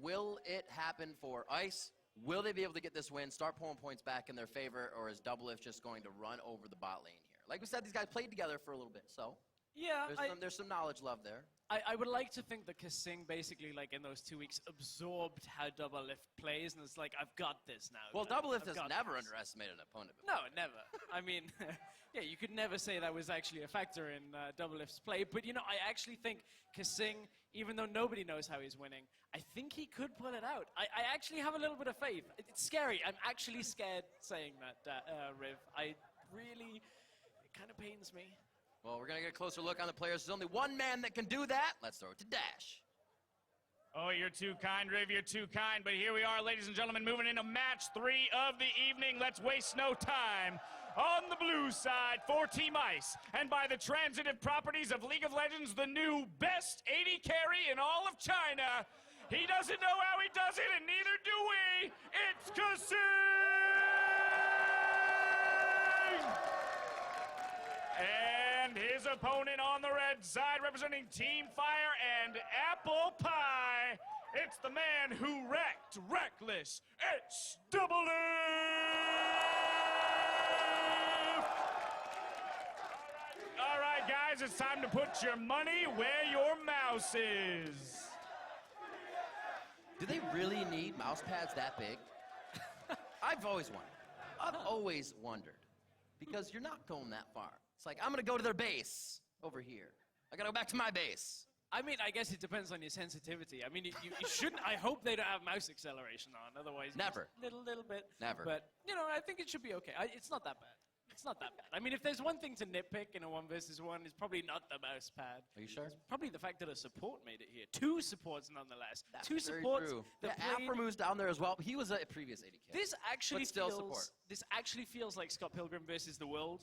Will it happen for Ice? Will they be able to get this win, start pulling points back in their favor, or is Double Lift just going to run over the bot lane here? Like we said, these guys played together for a little bit, so Yeah, there's some knowledge love there. I would like to think that Kasing basically, like in those 2 weeks, absorbed how Double Lift plays, and it's like, I've got this now. Well, Double Lift I've has got never this. underestimated an opponent before. No, never. I mean, yeah, you could never say that was actually a factor in Double Lift's play. But, you know, I actually think Kasing, even though nobody knows how he's winning, I think he could pull it out. I actually have a little bit of faith. It's scary. I'm actually scared saying that, Riv. It kind of pains me. Well, we're going to get a closer look on the players. There's only one man that can do that. Let's throw it to Dash. Oh, you're too kind, Riv, you're too kind. But here we are, ladies and gentlemen, moving into match 3 of the evening. Let's waste no time. On the blue side for Team Ice, and by the transitive properties of League of Legends, the new best 80 carry in all of China. He doesn't know how he does it, and neither do we. It's Kasing! And his opponent on the red side, representing Team Fire and Apple Pie, it's the man who wrecked Reckless. It's Double All right, guys, it's time to put your money where your mouse is. Do they really need mouse pads that big? I've always wondered. Because you're not going that far. It's like, I'm going to go to their base over here. I got to go back to my base. I mean, I guess it depends on your sensitivity. I mean, you shouldn't. I hope they don't have mouse acceleration on. Otherwise, Never. Little bit. Never. But you know, I think it should be okay. It's not that bad. It's not that bad. I mean, if there's one thing to nitpick in a 1 versus 1, it's probably not the mouse pad. Are you sure? It's probably the fact that a support made it here. 2 supports, nonetheless. That's 2 very supports. true. that Yeah, played- Aframu's down there as well. He was a previous 80 kid. This actually But still feels. support. This actually feels like Scott Pilgrim versus the World,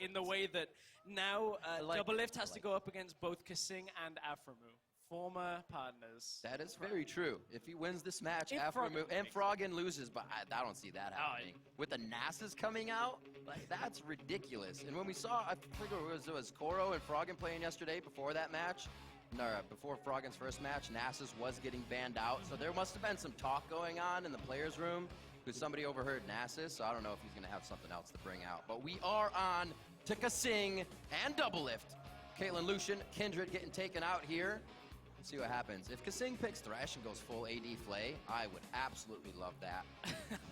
in the way that now like Double it. Lift I has to like go up against both Kasing and Aframu, former partners. That is very true. If he wins this match, If Aframu Froggen and wins. Froggen loses, but I don't see that Oh, happening. With the NASAs coming out, like that's ridiculous. And when we saw, I think it was Koro and Froggen playing yesterday before that match, no, before Froggen's first match, NASAs was getting banned out. So there must have been some talk going on in the players' room because somebody overheard Nasus. So I don't know if he's going to have something else to bring out. But we are on to Kasing and Double Lift. Caitlyn Lucian, Kindred getting taken out here. Let's see what happens. If Kasing picks Thresh and goes full AD Flay, I would absolutely love that.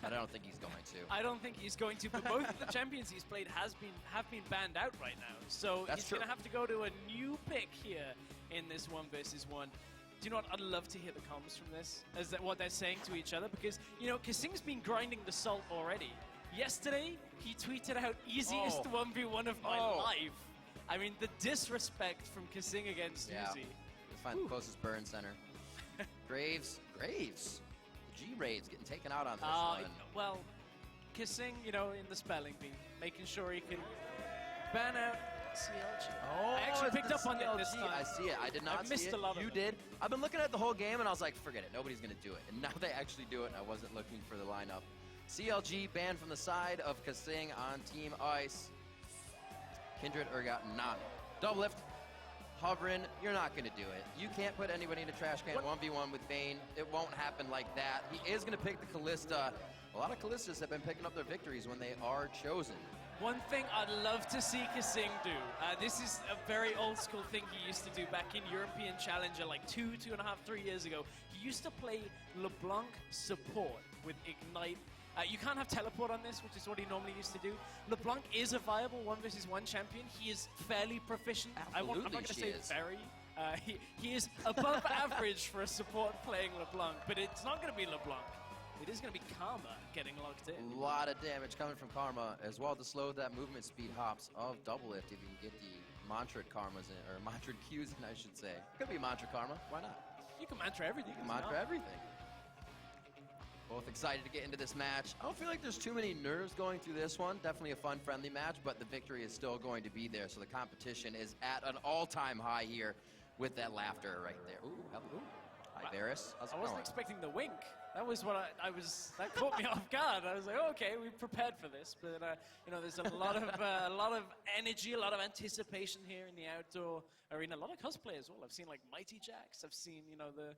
But I don't think he's going to. I don't think he's going to, but both of the champions he's played have been banned out right now. So That's he's true. going to have to go to a new pick here in this 1 versus 1. Do you know what? I'd love to hear the comms from this, as that what they're saying to each other, because, you know, Kasing's been grinding the salt already. Yesterday, he tweeted out, easiest 1v1 of my life. I mean, the disrespect from Kasing against Uzi. Let's find the closest burn center. Graves. The G-Raves getting taken out on this one. Well, Kasing, you know, in the spelling bee, making sure he can ban out CLG. I actually it's picked the up on it this CLG. time. I see it. I did not I missed see it. a lot of You them. did. I've been looking at the whole game, and I was like, forget it. Nobody's going to do it. And now they actually do it, and I wasn't looking for the lineup. CLG banned from the side of Kasing on Team Ice. Kindred got none. Double Lift. Hovering, you're not going to do it. You can't put anybody in a trash can 1v1 with Bane. It won't happen like that. He is going to pick the Callista. A lot of Callistas have been picking up their victories when they are chosen. One thing I'd love to see Kasing do, this is a very old school thing he used to do back in European Challenger like 2.5, 3 years ago. He used to play LeBlanc support with Ignite. You can't have teleport on this, which is what he normally used to do. LeBlanc is a viable 1 versus 1 champion. He is fairly proficient. I'm not going to say very. He is above average for a support playing LeBlanc, but it's not going to be LeBlanc. It is going to be Karma getting locked in. A lot of damage coming from Karma as well to slow that movement speed hops of Double Lift if you can get the Mantra Karmas in, or Mantra Qs in, I should say. Could be Mantra Karma, why not? You can mantra everything. You can mantra everything. Both excited to get into this match. I don't feel like there's too many nerves going through this one. Definitely a fun, friendly match, but the victory is still going to be there. So the competition is at an all-time high here with that laughter right there. Ooh, hello. Hi, Varys. How's it I wasn't going? expecting the wink. That was what that caught me off guard. I was like, okay, we prepared for this. But, you know, there's a lot of energy, a lot of anticipation here in the outdoor arena. A lot of cosplay as well. I've seen, like, Mighty Jax. I've seen, you know, the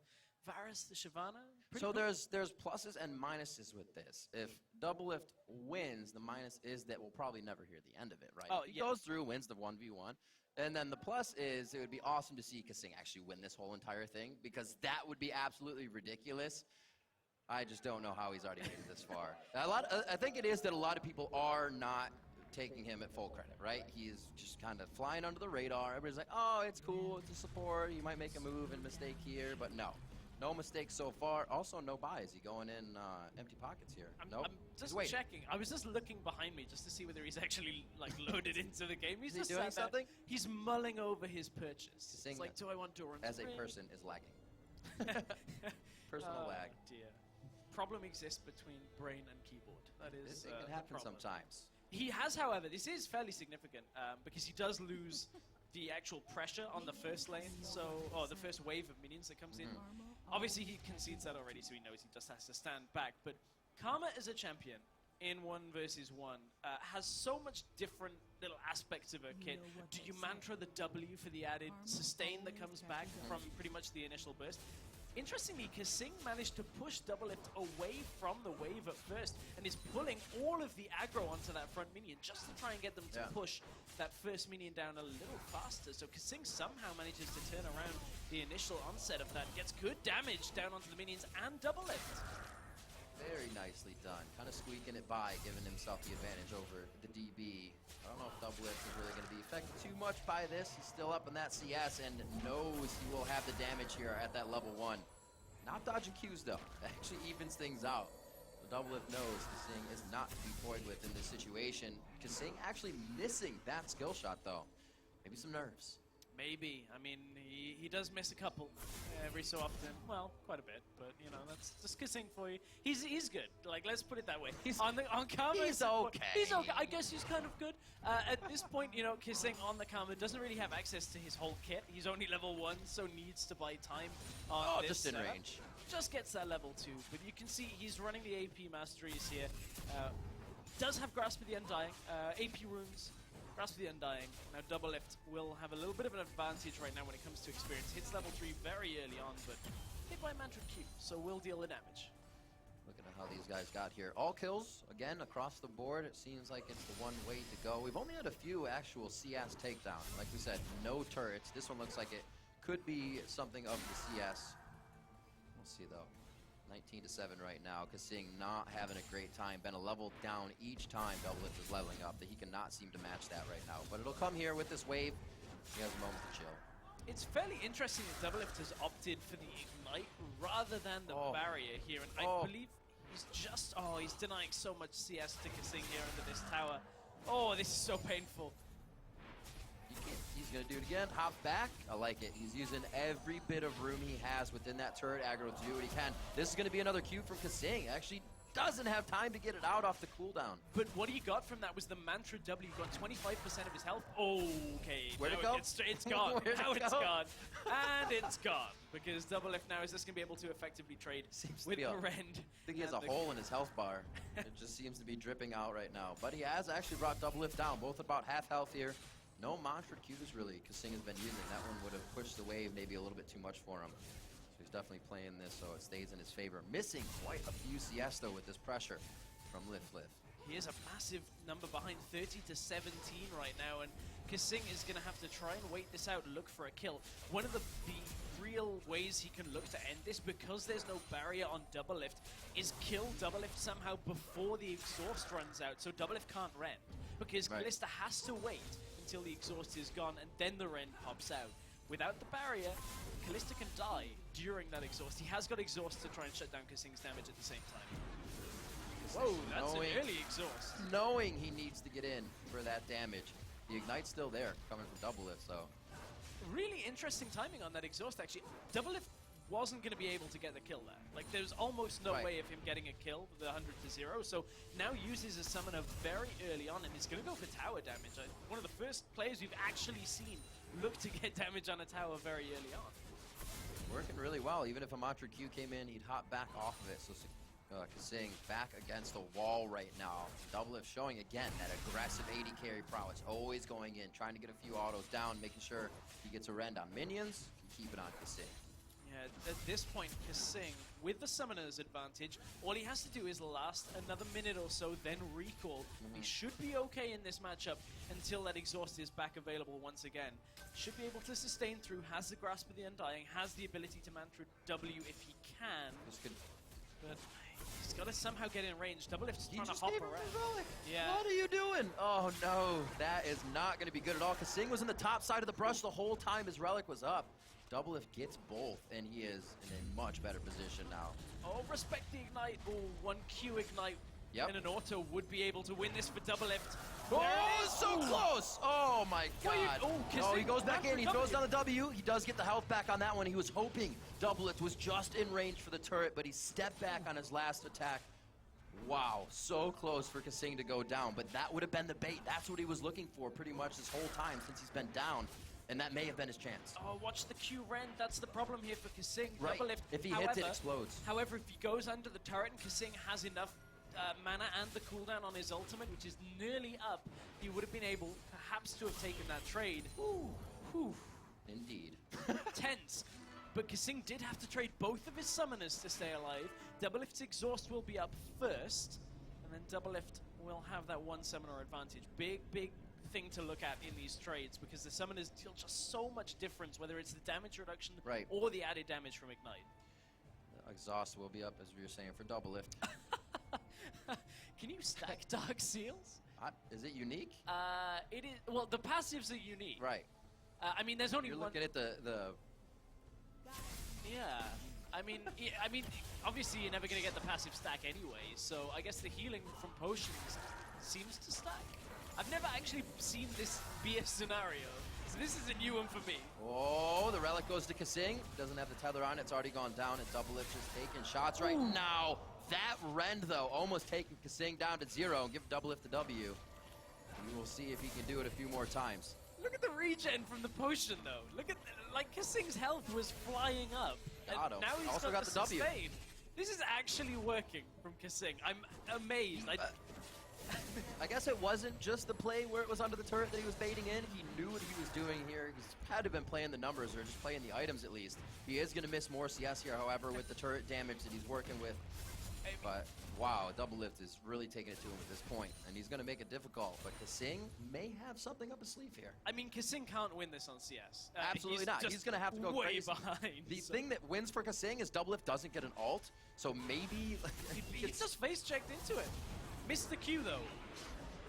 Varys, the Shyvana. So there's pluses and minuses with this. If Doublelift wins, the minus is that we'll probably never hear the end of it, right? Oh, if he yeah. goes through, wins the 1v1. And then the plus is it would be awesome to see Kasing actually win this whole entire thing, because that would be absolutely ridiculous. I just don't know how he's already made it this far. I think it is that a lot of people are not taking him at full credit, right? He's just kind of flying under the radar. Everybody's like, oh, it's cool, it's a support. You might make a move and mistake here, but no. No mistakes so far. Also, no buy. Is he going in empty pockets here? I'm just checking. I was just looking behind me just to see whether he's actually like loaded into the game. He's Is just he doing sat there. something? He's mulling over his purchase. It's Saying like, that do I want Doran's as a ring? person is lagging. Personal Oh, lag. dear. Problem exists between brain and keyboard. That is It can the happen problem. sometimes. He has, however, this is fairly significant because he does lose the actual pressure on the first lane, or the first wave of minions that comes in. Obviously, he concedes that already, so he knows he just has to stand back. But Karma as a champion in 1 versus 1 has so much different little aspects of her kit. Do you mantra the W for the added sustain that comes back from pretty much the initial burst? Interestingly, Kasing managed to push Doublelift away from the wave at first and is pulling all of the aggro onto that front minion just to try and get them to push that first minion down a little faster. So Kasing somehow manages to turn around the initial onset of that, gets good damage down onto the minions and Doublelift. Very nicely done. Kind of squeaking it by, giving himself the advantage over the DB. I don't know if Doublelift is really going to be affected too much by this. He's still up in that CS and knows he will have the damage here at that level 1. Not dodging Qs though. That actually evens things out. The Doublelift knows Kasing is not to be toyed with in this situation. Kasing actually missing that skill shot though. Maybe some nerves. Maybe. I mean, he does miss a couple every so often. Well, quite a bit, but you know, that's just Kasing for you. He's good. Like, let's put it that way. On Karma, he's okay. He's okay. I guess he's kind of good. At this point, you know, Kasing on the Karma doesn't really have access to his whole kit. He's only level 1, so needs to buy time on this just in setup. range. Just gets that level 2, but you can see he's running the AP masteries here. Does have Grasp of the Undying, AP runes. Grasp of the Undying. Now Doublelift will have a little bit of an advantage right now when it comes to experience. Hits level 3 very early on, but hit by Mantra Q, so will deal the damage. Looking at how these guys got here. All kills, again, across the board. It seems like it's the one way to go. We've only had a few actual CS takedowns. Like we said, no turrets. This one looks like it could be something of the CS. We'll see, though. 19-7 right now. Kasing not having a great time. Been a level down each time Doublelift is leveling up. That he cannot seem to match that right now. But it'll come here with this wave. He has a moment to chill. It's fairly interesting that Doublelift has opted for the Ignite rather than the barrier here. And I believe he's just... Oh, he's denying so much CS to Kasing here under this tower. Oh, this is so painful. He's going to do it again. Hop back. I like it. He's using every bit of room he has within that turret aggro to do what he can. This is going to be another Q from Kasing. Actually doesn't have time to get it out off the cooldown. But what he got from that was the Mantra W. He got 25% of his health. Okay. Where'd it go? It's gone. Now it's gone. And it's gone. Because Doublelift now is just going to be able to effectively trade with the Rend. I think he has a hole in his health bar. It just seems to be dripping out right now. But he has actually brought Doublelift down. Both about half health here. No mantra Qs really Kasing has been using. That one would have pushed the wave maybe a little bit too much for him. So he's definitely playing this so it stays in his favor. Missing quite a few CS though with this pressure from Lift. He is a massive number behind, 30-17 right now, and Kasing is going to have to try and wait this out, look for a kill. One of the real ways he can look to end this, because there's no barrier on Doublelift, is kill Doublelift somehow before the exhaust runs out, so Doublelift can't rend. Because Kalista has to wait until the exhaust is gone, and then the rend pops out. Without the barrier, Kalista can die during that exhaust. He has got exhaust to try and shut down Kasing's damage at the same time. Whoa, that's an early exhaust. Knowing he needs to get in for that damage. The Ignite's still there, coming from Doublelift, so. Really interesting timing on that exhaust, actually. Doublelift wasn't going to be able to get the kill there. Like, there's almost no way of him getting a kill with the 100-0. So now uses a summoner very early on, and he's going to go for tower damage. One of the first players we've actually seen look to get damage on a tower very early on. Working really well. Even if a Mantra Q came in, he'd hop back off of it. So Kasing back against the wall right now. Doublelift showing again that aggressive AD carry prowess. Always going in, trying to get a few autos down, making sure he gets a rend on minions, can keep it on Kasing. Yeah, at this point, Kasing, with the summoner's advantage, all he has to do is last another minute or so, then recall. He should be okay in this matchup until that exhaust is back available once again. Should be able to sustain through, has the grasp of the Undying, has the ability to mantra W if he can. But he's got to somehow get in range. Doublelift's trying to hop around. Yeah. What are you doing? Oh no, that is not going to be good at all. Kasing was in the top side of the brush the whole time his relic was up. Doublelift gets both, and he is in a much better position now. Oh, respect the ignite. Oh, 1Q ignite. And an auto would be able to win this for Doublelift. Oh, so close! Oh my god. Oh, he goes back in, he throws down the W. He does get the health back on that one. He was hoping Doublelift was just in range for the turret, but he stepped back on his last attack. Wow, so close for Kasing to go down, but that would have been the bait. That's what he was looking for pretty much this whole time since he's been down. And that may have been his chance. Oh, watch the Q rend. That's the problem here for Kasing. Right. Doublelift, if he hits it, explodes. However, if he goes under the turret and Kasing has enough mana and the cooldown on his ultimate, which is nearly up, he would have been able perhaps to have taken that trade. Ooh. Indeed. Tense. But Kasing did have to trade both of his summoners to stay alive. Doublelift's exhaust will be up first, and then Doublelift will have that one summoner advantage. Big thing to look at in these trades, because the summoners deal just so much difference, whether it's the damage reduction or the added damage from Ignite. The exhaust will be up, as we were saying, for Doublelift. Can you stack Dark Seals? Is it unique? It is. Well, the passives are unique. Right. I mean, there's only You're one. looking at the. Yeah. I mean, obviously you're never gonna get the passive stack anyway. So I guess the healing from potions seems to stack. I've never actually seen this be a scenario, so this is a new one for me. Oh, the relic goes to Kasing. Doesn't have the tether on. It's already gone down, and Doublelift is taking shots right now. That rend, though, almost taking Kasing down to 0 and give Doublelift the W. We will see if he can do it a few more times. Look at the regen from the potion, though. Look at, like, Kasing's health was flying up. Got him. Now he's also got the sustain. W. This is actually working from Kasing. I'm amazed. I guess it wasn't just the play where it was under the turret that he was baiting in. He knew what he was doing here. He's had to have been playing the numbers or just playing the items at least. He is going to miss more CS here, however, with the turret damage that he's working with. But wow, Doublelift is really taking it to him at this point, and he's going to make it difficult. But Kasing may have something up his sleeve here. I mean, Kasing can't win this on CS. Absolutely not. He's going to have to go way crazy. Behind. The thing that wins for Kasing is Doublelift doesn't get an ult, so maybe he just face checked into it. Missed the Q though.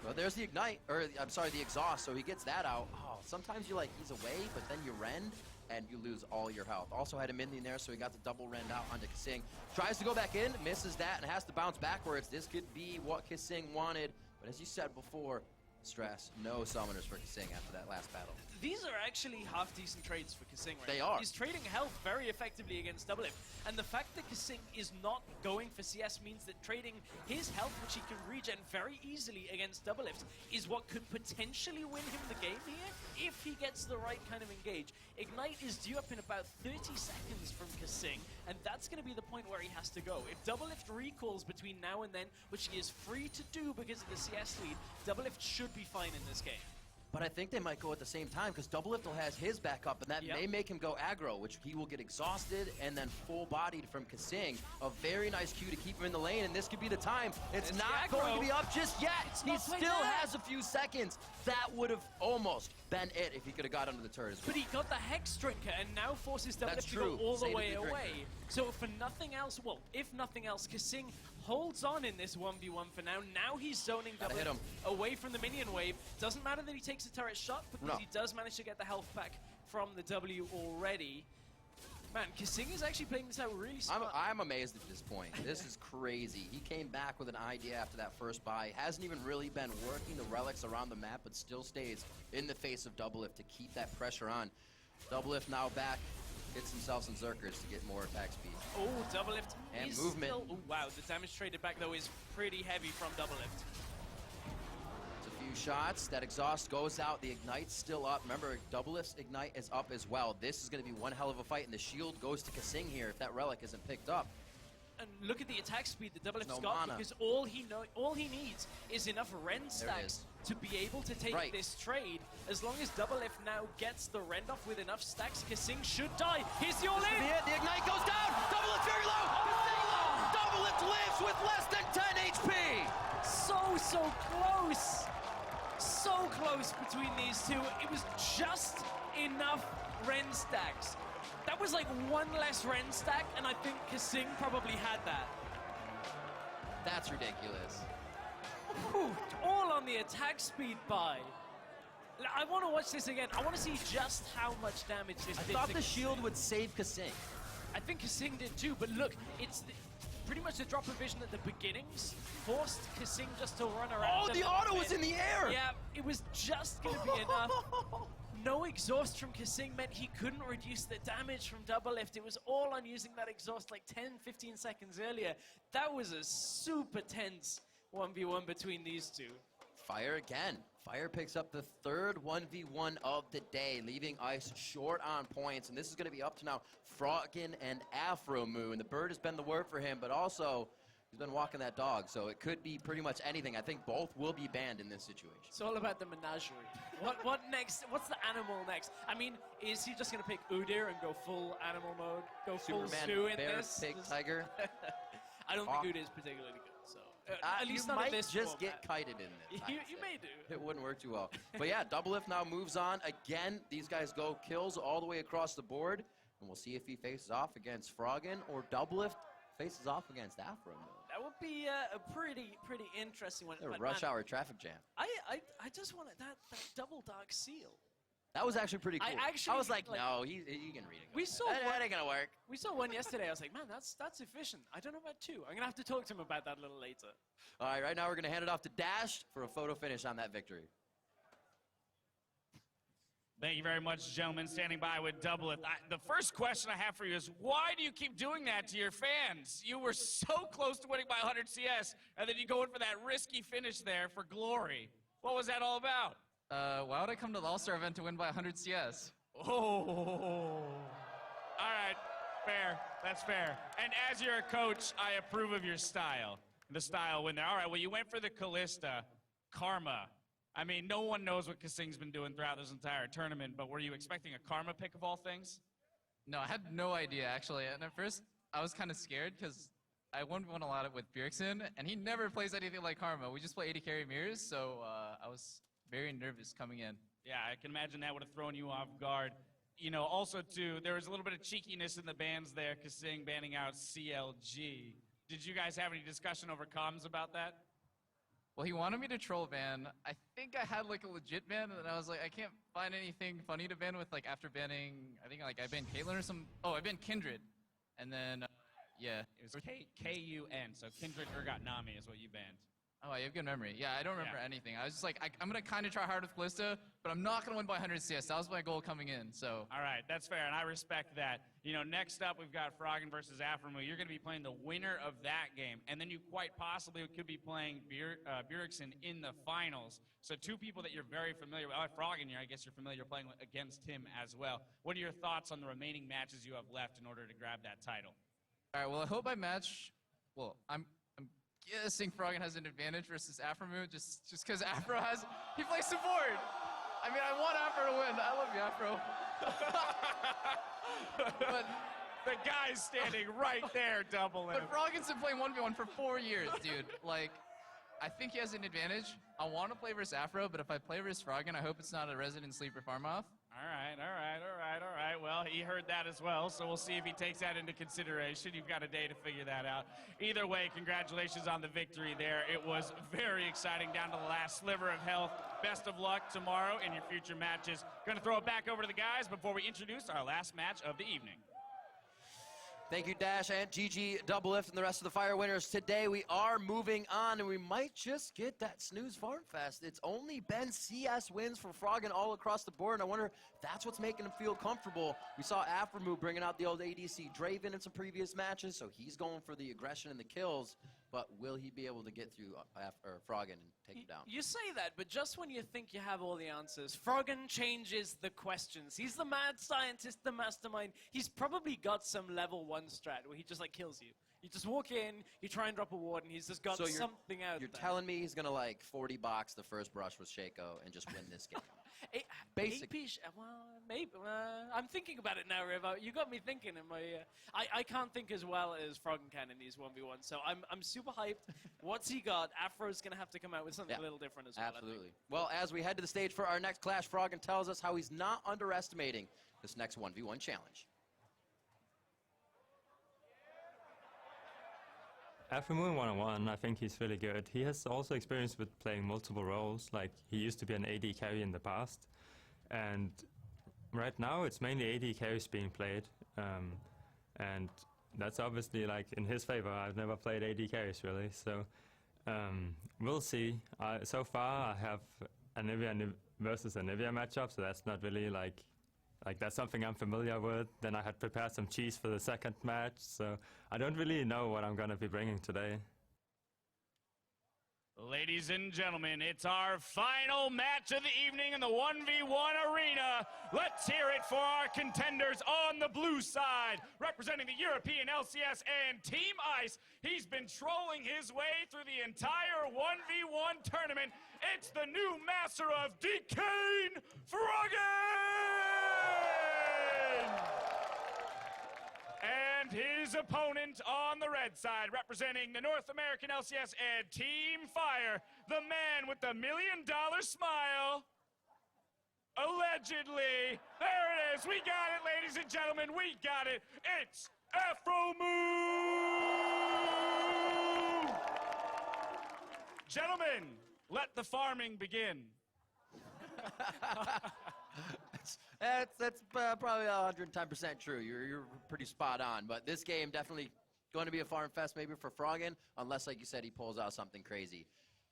Well, there's the ignite, or I'm sorry, the exhaust. So he gets that out. Oh, sometimes you he's away, but then you rend and you lose all your health. Also had a minion there, so he got the double rend out onto Kasing. Tries to go back in, misses that, and has to bounce backwards. This could be what Kasing wanted, but as you said before, Stress, no summoners for Kasing after that last battle. These are actually half-decent trades for Kasing right They now. are. He's trading health very effectively against Doublelift. And the fact that Kasing is not going for CS means that trading his health, which he can regen very easily against Doublelift, is what could potentially win him the game here if he gets the right kind of engage. Ignite is due up in about 30 seconds from Kasing, and that's going to be the point where he has to go. If Doublelift recalls between now and then, which he is free to do because of the CS lead, Doublelift should be fine in this game. But I think they might go at the same time because Doublelift will has his back up, and that may make him go aggro, which he will get exhausted and then full-bodied from Kasing. A very nice Q to keep him in the lane, and this could be the time. It's not going to be up just yet. He still has a few seconds. That would have almost been it if he could have got under the turret as well. But he got the Hex Drinker and now forces Doublelift to go all the way away. So for nothing else, well, if nothing else, Kasing holds on in this 1v1 for now. Now he's zoning Doublelift away from the minion wave. Doesn't matter that he takes a turret shot because he does manage to get the health back from the W already. Man, Kasing is actually playing this out really smart. I'm amazed at this point. This is crazy. He came back with an idea after that first buy. Hasn't even really been working the relics around the map, but still stays in the face of Doublelift to keep that pressure on. Doublelift now back hits himself some Zerkers to get more attack speed. Oh, double lift And is movement. Still, oh, wow, the damage traded back though is pretty heavy from double lift. It's a few shots. That exhaust goes out. The ignite's still up. Remember, double lift's ignite is up as well. This is going to be one hell of a fight, and the shield goes to Kasing here if that relic isn't picked up. And look at the attack speed that double lift's No got, mana. because all he needs is enough Rend stacks to be able to take this trade. As long as double lift now gets the Rend off with enough stacks, Kasing should die. Here's the all-in! The ignite goes down! Double lift very low! Oh! Double lift lives with less than 10 HP! So close! So close between these two. It was just enough Rend stacks. That was like one less Rend stack, and I think Kasing probably had that. That's ridiculous. Ooh, all on the attack speed buy. I want to watch this again. I want to see just how much damage this did. I thought to the Kasing. shield would save Kasing. I think Kasing did too, but look, it's pretty much the drop of vision at the beginnings forced Kasing just to run around. Oh, the auto was in the air! Yeah, it was just going to be enough. No exhaust from Kasing meant he couldn't reduce the damage from double lift. It was all on using that exhaust like 10, 15 seconds earlier. That was a super tense 1v1 between these two. Fire again. Fire picks up the third 1v1 of the day, leaving Ice short on points. And this is going to be up to now Froggen and Afro Moon. The bird has been the word for him, but also he's been walking that dog. So it could be pretty much anything. I think both will be banned in this situation. It's all about the menagerie. What next? What's the animal next? I mean, is he just going to pick Udyr and go full animal mode? Go full Superman, stew in bear, this? pig, tiger. I don't think Udyr's particularly good. So at least you not might in this just format. get kited in this. You may do. It wouldn't work too well. But yeah, double lift now moves on. Again, these guys go kills all the way across the board. And we'll see if he faces off against Froggen or double lift faces off against Afro Moon. That would be a pretty interesting one. A But rush man, hour traffic jam. I just wanted that double dark seal. That was actually pretty cool. I was like, no, he can read it. We saw that one, ain't gonna work. We saw one yesterday. I was like, man, that's efficient. I don't know about two. I'm gonna have to talk to him about that a little later. All right now we're gonna hand it off to Dash for a photo finish on that victory. Thank you very much, gentlemen. Standing by with Double It. The first question I have for you is, why do you keep doing that to your fans? You were so close to winning by 100 CS, and then you go in for that risky finish there for glory. What was that all about? Why would I come to the All-Star event to win by 100 CS? Oh. All right, fair. That's fair. And as your coach, I approve of your style. The style win there. All right, well, you went for the Callista Karma. I mean, no one knows what Kasing's been doing throughout this entire tournament, but were you expecting a Karma pick of all things? No, I had no idea, actually. And at first, I was kind of scared because I won a lot with Bjergsen, and he never plays anything like Karma. We just play AD carry mirrors, so I was very nervous coming in. Yeah, I can imagine that would have thrown you off guard. You know, also, too, there was a little bit of cheekiness in the bans there, Kasing banning out CLG. Did you guys have any discussion over comms about that? Well, he wanted me to troll ban. I think I had like a legit ban, and I was like, I can't find anything funny to ban with, like after banning, I think like I banned Caitlyn or some, oh, I banned Kindred. And then, yeah. It was K-U-N, so Kindred Urgot Nami is what you banned. Oh, you have good memory. Yeah, I don't remember anything. I was just like, I'm going to kind of try hard with Callista, but I'm not going to win by 100 CS. That was my goal coming in, so. All right, that's fair, and I respect that. You know, next up, we've got Froggen versus Aframu. You're going to be playing the winner of that game, and then you quite possibly could be playing Bjergsen in the finals. So two people that you're very familiar with. Froggen, I guess you're familiar playing against him as well. What are your thoughts on the remaining matches you have left in order to grab that title? All right, well, I hope I match, well, I'm guessing Froggen has an advantage versus Aframu, just because Afro he plays support. I mean, I want Afro to win. I love you, Afro. But the guy's standing right there, Double It. But Froggen's been playing 1v1 for 4 years, dude. Like, I think he has an advantage. I want to play versus Afro, but if I play versus Froggen, I hope it's not a resident sleeper farm off. All right. Well, he heard that as well, so we'll see if he takes that into consideration. You've got a day to figure that out. Either way, congratulations on the victory there. It was very exciting down to the last sliver of health. Best of luck tomorrow in your future matches. Going to throw it back over to the guys before we introduce our last match of the evening. Thank you, Dash and GG, Double Lift, and the rest of the Fire winners. Today we are moving on, and we might just get that snooze Farm Fest. It's only been CS wins for Froggen all across the board, and I wonder if that's what's making him feel comfortable. We saw Aframu bringing out the old ADC Draven in some previous matches, so he's going for the aggression and the kills, but will he be able to get through Froggen and take him down? You say that, but just when you think you have all the answers, Froggen changes the questions. He's the mad scientist, the mastermind. He's probably got some level 1 strat where he just like kills you. You just walk in, you try and drop a ward, and he's just got something out You're there. telling me he's going to like 40 box the first brush with Shaco and just win this game? Basic. Well, maybe. I'm thinking about it now, Riv. You got me thinking. I can't think as well as Froggen can in these 1v1, so I'm super hyped. What's he got? Afro's going to have to come out with something a little different as well. Absolutely. Well, as we head to the stage for our next clash, Froggen tells us how he's not underestimating this next 1v1 challenge. Aframu in 1-on-1, I think he's really good. He has also experience with playing multiple roles, like he used to be an AD carry in the past. And right now it's mainly AD carries being played. And that's obviously like in his favor. I've never played AD carries really, so we'll see. So far I have Anivia versus Anivia matchup, so that's not really like that's something I'm familiar with. Then I had prepared some cheese for the second match, so I don't really know what I'm going to be bringing today. Ladies and gentlemen, it's our final match of the evening in the 1v1 arena. Let's hear it for our contenders on the blue side. Representing the European LCS and Team Ice, he's been trolling his way through the entire 1v1 tournament. It's the new master of Decane, Froggen! And his opponent on the red side, representing the North American LCS and Team Fire, the man with the $1 million smile. Allegedly. There it is. We got it, ladies and gentlemen. We got it. It's Aframu! Gentlemen, let the farming begin. That's probably 110% true. You're pretty spot on. But this game definitely going to be a farm fest maybe for Froggen, unless, like you said, he pulls out something crazy.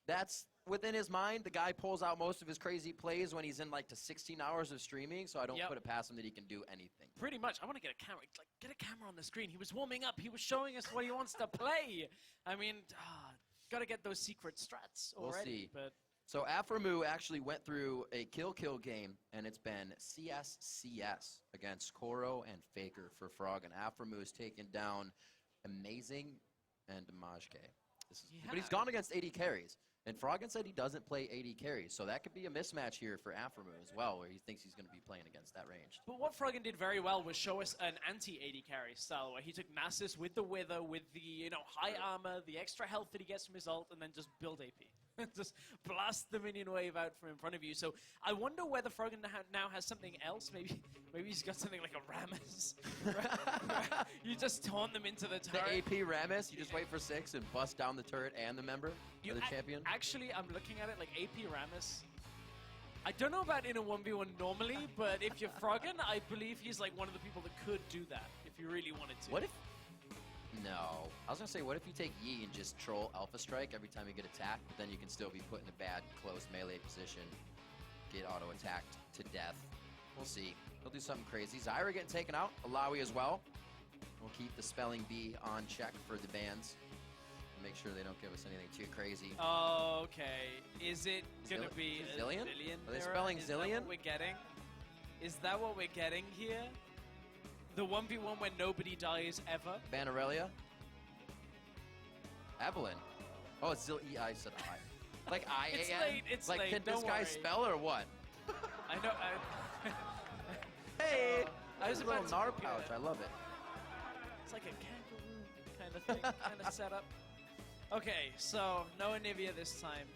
That's within his mind. The guy pulls out most of his crazy plays when he's in like to 16 hours of streaming, so I don't put it past him that he can do anything. Pretty much. I want to get a camera. Like, get a camera on the screen. He was warming up. He was showing us what he wants to play. I mean, got to get those secret strats already. We'll see. But so Aframu actually went through a kill-kill game, and it's been CS against Koro and Faker for Froggen. Aframu has taken down Amazing and Majke. But he's gone against AD carries. And Froggen said he doesn't play AD carries, so that could be a mismatch here for Aframu as well, where he thinks he's going to be playing against that range. But what Froggen did very well was show us an anti-AD carry style, where he took Nasus with the Wither, with the high armor, the extra health that he gets from his ult, and then just build AP. Just blast the minion wave out from in front of you. So I wonder whether Froggen now has something else. Maybe he's got something like a Rammus. You just taunt them into the turret. The AP Rammus, you just wait for 6 and bust down the turret and the member of the champion. Actually, I'm looking at it like AP Rammus. I don't know about in a 1v1 normally, but if you're Froggen, I believe he's like one of the people that could do that if you really wanted to. What if... No. I was going to say, what if you take Yi and just troll Alpha Strike every time you get attacked, but then you can still be put in a bad, close melee position, get auto-attacked to death. We'll see. He'll do something crazy. Zyra getting taken out. Alawi as well. We'll keep the spelling bee on check for the bans. Make sure they don't give us anything too crazy. Okay. Is it going to be Zillion? Are they era? spelling Is Zillion? That what we're getting? Is that what we're getting here? The 1v1 when nobody dies ever? Ban Aurelia? Evelyn? Oh, it's Zillion. I said I. Like I-A-N? It's late. It's like, late. Can Don't this guy worry. spell or what? I know. Hey! I was a little about to Nar pick pouch. it. I love it. It's like a kangaroo kind of thing, kind of setup. Okay, so no Anivia this time.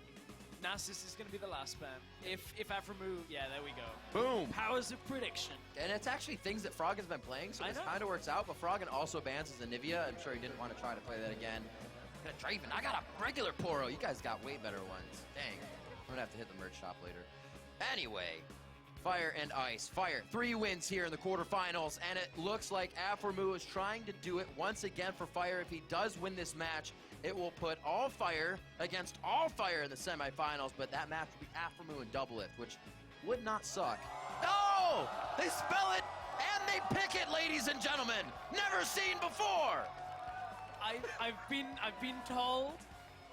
Nasus is going to be the last ban. If Aframu, yeah, there we go. Boom! Powers of prediction. And it's actually things that Froggen's been playing, so this kind of works out. But Froggen also bans his Anivia. I'm sure he didn't want to try to play that again. Got a Draven. I got a regular Poro. You guys got way better ones. Dang. I'm going to have to hit the merch shop later. Anyway, Fire and Ice. Fire, 3 wins here in the quarterfinals, and it looks like EReport is trying to do it once again for Fire. If he does win this match, it will put all Fire against all Fire in the semifinals, but that match would be EReport and Double Lift, which would not suck. Oh! They spell it and they pick it, ladies and gentlemen. Never seen before. I've been told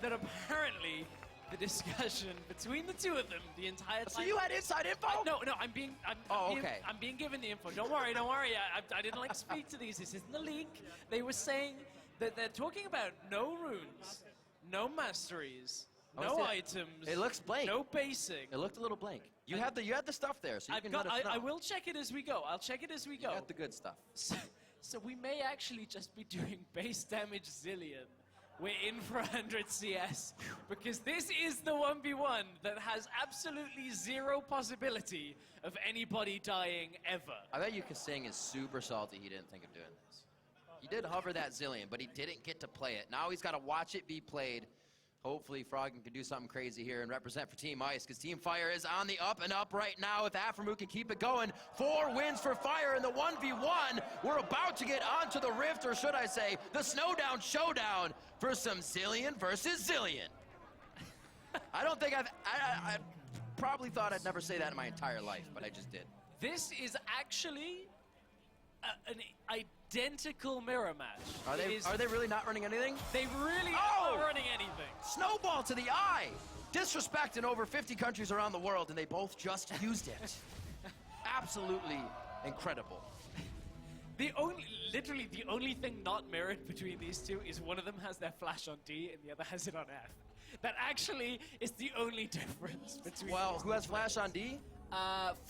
that apparently the discussion between the two of them the entire time. So you had inside info? No, I'm being given the info. Don't worry. I didn't like to speak to these. This isn't the leak. They were saying that they're talking about no runes, no masteries, no items. It looks blank. No basic. It looked a little blank. You had the stuff there, so you can let us know. I will check it as we go. I'll check it as we go. You got the good stuff. So we may actually just be doing base damage zillion. We're in for 100 CS because this is the 1v1 that has absolutely zero possibility of anybody dying ever. I bet you Kasing is super salty he didn't think of doing this. He did hover that zillion, but he didn't get to play it. Now he's got to watch it be played. Hopefully Froggen can do something crazy here and represent for Team Ice, because Team Fire is on the up and up right now. If EReport can keep it going, 4 wins for Fire in the 1v1. We're about to get onto the Rift, or should I say, the Snowdown Showdown for some Zillion versus Zillion. I don't think I probably thought I'd never say that in my entire life, but I just did. This is actually an identical mirror match. Are they really not running anything? They really are not running anything. Snowball to the eye! Disrespect in over 50 countries around the world, and they both just used it. Absolutely incredible. Literally the only thing not mirrored between these two is one of them has their flash on D and the other has it on F. That actually is the only difference between. Well, who has flash on D?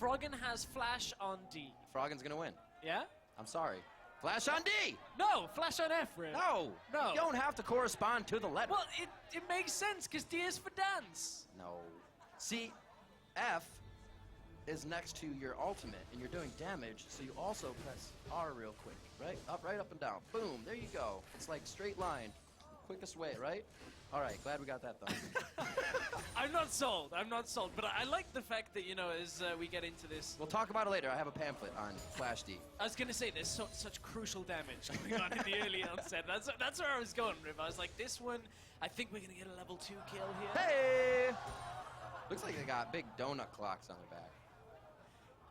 Froggen has flash on D. Froggen's gonna win. Yeah? I'm sorry. Flash on D! No, flash on F, Riv. No! You don't have to correspond to the letter. Well, it makes sense, because D is for dance. No. See, F is next to your ultimate, and you're doing damage, so you also press R real quick, right? Right up and down. Boom, there you go. It's like straight line. Quickest way, right? All right, glad we got that done. I'm not sold, but I like the fact that, you know, as we get into this... We'll talk about it later. I have a pamphlet on Flash D. I was going to say, there's such crucial damage going on in the early onset. That's where I was going, Riv. I was like, this one, I think we're going to get a level 2 kill here. Hey! Looks like they got big donut clocks on their back.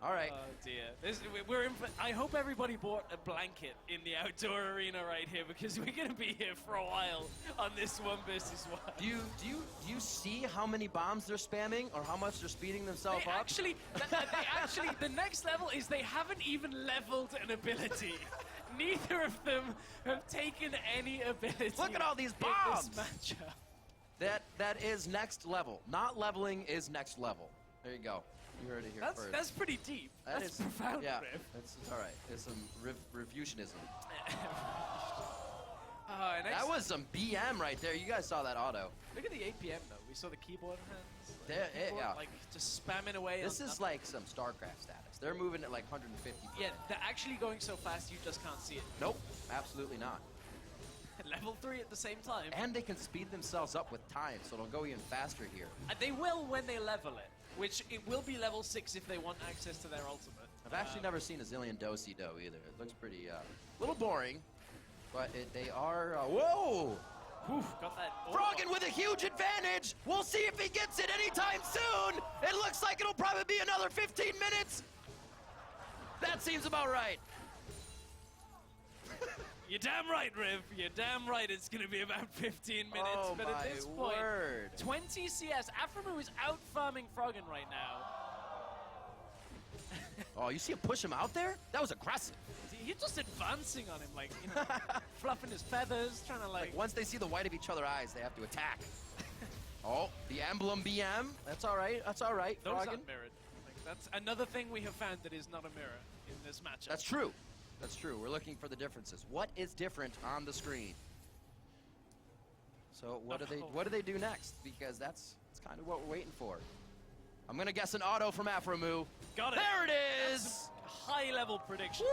All right. Oh, dear. We're in for, I hope everybody bought a blanket in the outdoor arena right here, because we're going to be here for a while on this 1 versus 1. Do you see how many bombs they're spamming, or how much they're speeding themselves up? The next level is they haven't even leveled an ability. Neither of them have taken any ability. Look at all these bombs! In this matchup. That is next level. Not leveling is next level. There you go. You heard it here first. That's pretty deep. That's profound, yeah, Riv. It's all right. It's some refusionism. That was some BM right there. You guys saw that auto. Look at the APM, though. We saw the keyboard hands. Yeah. Like, just spamming away. This is like some StarCraft status. They're moving at like 150. Yeah, they're actually going so fast you just can't see it. Nope, absolutely not. Level 3 at the same time. And they can speed themselves up with time, so it'll go even faster here. They will when they level it. Which it will be level 6 if they want access to their ultimate. I've actually never seen a Zillion Do-Si-Do either. It looks pretty, a little boring, but they are, whoa! Oof, got that. Froggen with a huge advantage! We'll see if he gets it anytime soon! It looks like it'll probably be another 15 minutes! That seems about right. You're damn right, Riv. You're damn right it's going to be about 15 minutes. Oh, but at this point, word. 20 CS. EReport is out-farming Froggen right now. Oh, you see him push him out there? That was aggressive. You're just advancing on him, like, you know, fluffing his feathers, trying to, like... Once they see the white of each other's eyes, they have to attack. Oh, the emblem BM. That's all right. That's all right, Those Froggen. aren't mirrored. Like, that's another thing we have found that is not a mirror in this matchup. That's true. That's true. We're looking for the differences. What is different on the screen? So what do they do next? Because that's kind of what we're waiting for. I'm gonna guess an auto from EReport. Got it. There it is. That's a high-level prediction.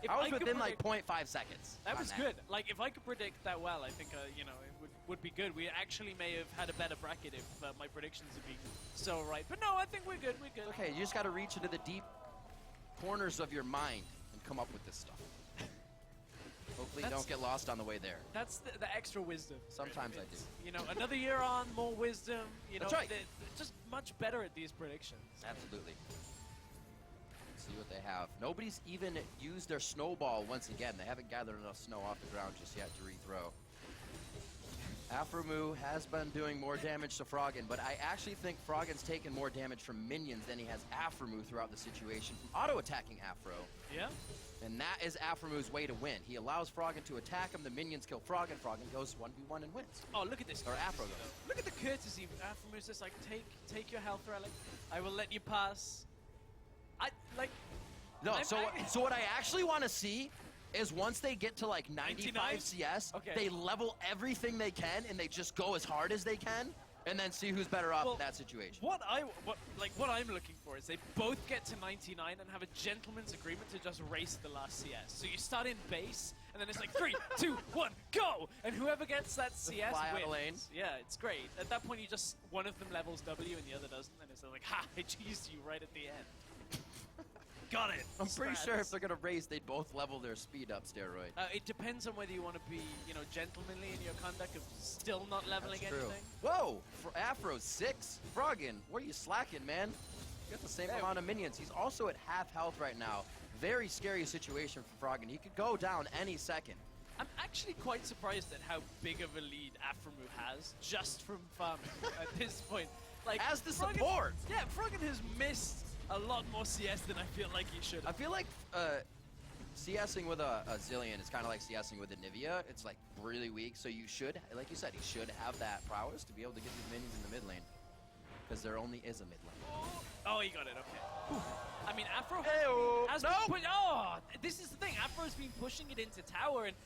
I was within like 0.5 seconds. That was good. Like if I could predict that well, I think you know it would would be good. We actually may have had a better bracket if my predictions had been so right. But no, I think we're good. We're good. Okay, you just got to reach into the deep corners of your mind and come up with this stuff. Hopefully you don't get lost on the way there. That's the extra wisdom. Sometimes I do. You know, another year on, more wisdom. You know, That's right. they're just much better at these predictions. Absolutely. See what they have. Nobody's even used their snowball once again. They haven't gathered enough snow off the ground just yet to rethrow. Afromu has been doing more damage to Froggen, but I actually think Froggen's taken more damage from minions than he has Afromu throughout the situation from auto-attacking Afro. Yeah. And that is Afromu's way to win. He allows Froggen to attack him, the minions kill Froggen, Froggen goes 1v1 and wins. Oh, look at this. Or Afro goes. Look at the courtesy. Afromu's just like, take your health relic. I will let you pass. No, so what I actually want to see is once they get to like 95 CS, they level everything they can and they just go as hard as they can, and then see who's better off in that situation. What I'm looking for is they both get to 99 and have a gentleman's agreement to just race the last CS. So you start in base, and then it's like 3, 2, 1, go! And whoever gets that CS fly out wins. of lane. Yeah, it's great. At that point, one of them levels W and the other doesn't, and it's like, ha! I cheesed you right at the end. Got it. I'm pretty sure if they're gonna race, they'd both level their speed up steroid. It depends on whether you want to be, gentlemanly in your conduct of still not leveling That's true. anything. Whoa! For Afro 6, Froggen, what are you slacking, man? You got the same amount of minions. He's also at half health right now. Very scary situation for Froggen. He could go down any second. I'm actually quite surprised at how big of a lead Afromu has just from farming at this point. Like as the support. Yeah, Froggen has missed a lot more CS than I feel like he should have. I feel like CSing with a Zillion is kind of like CSing with a Nivea. It's like really weak, so you should, like you said, he should have that prowess to be able to get these minions in the mid lane. Because there only is a mid lane. Oh, he got it, okay. Whew. I mean, Afro has nope. been this is the thing. Afro's been pushing it into tower, and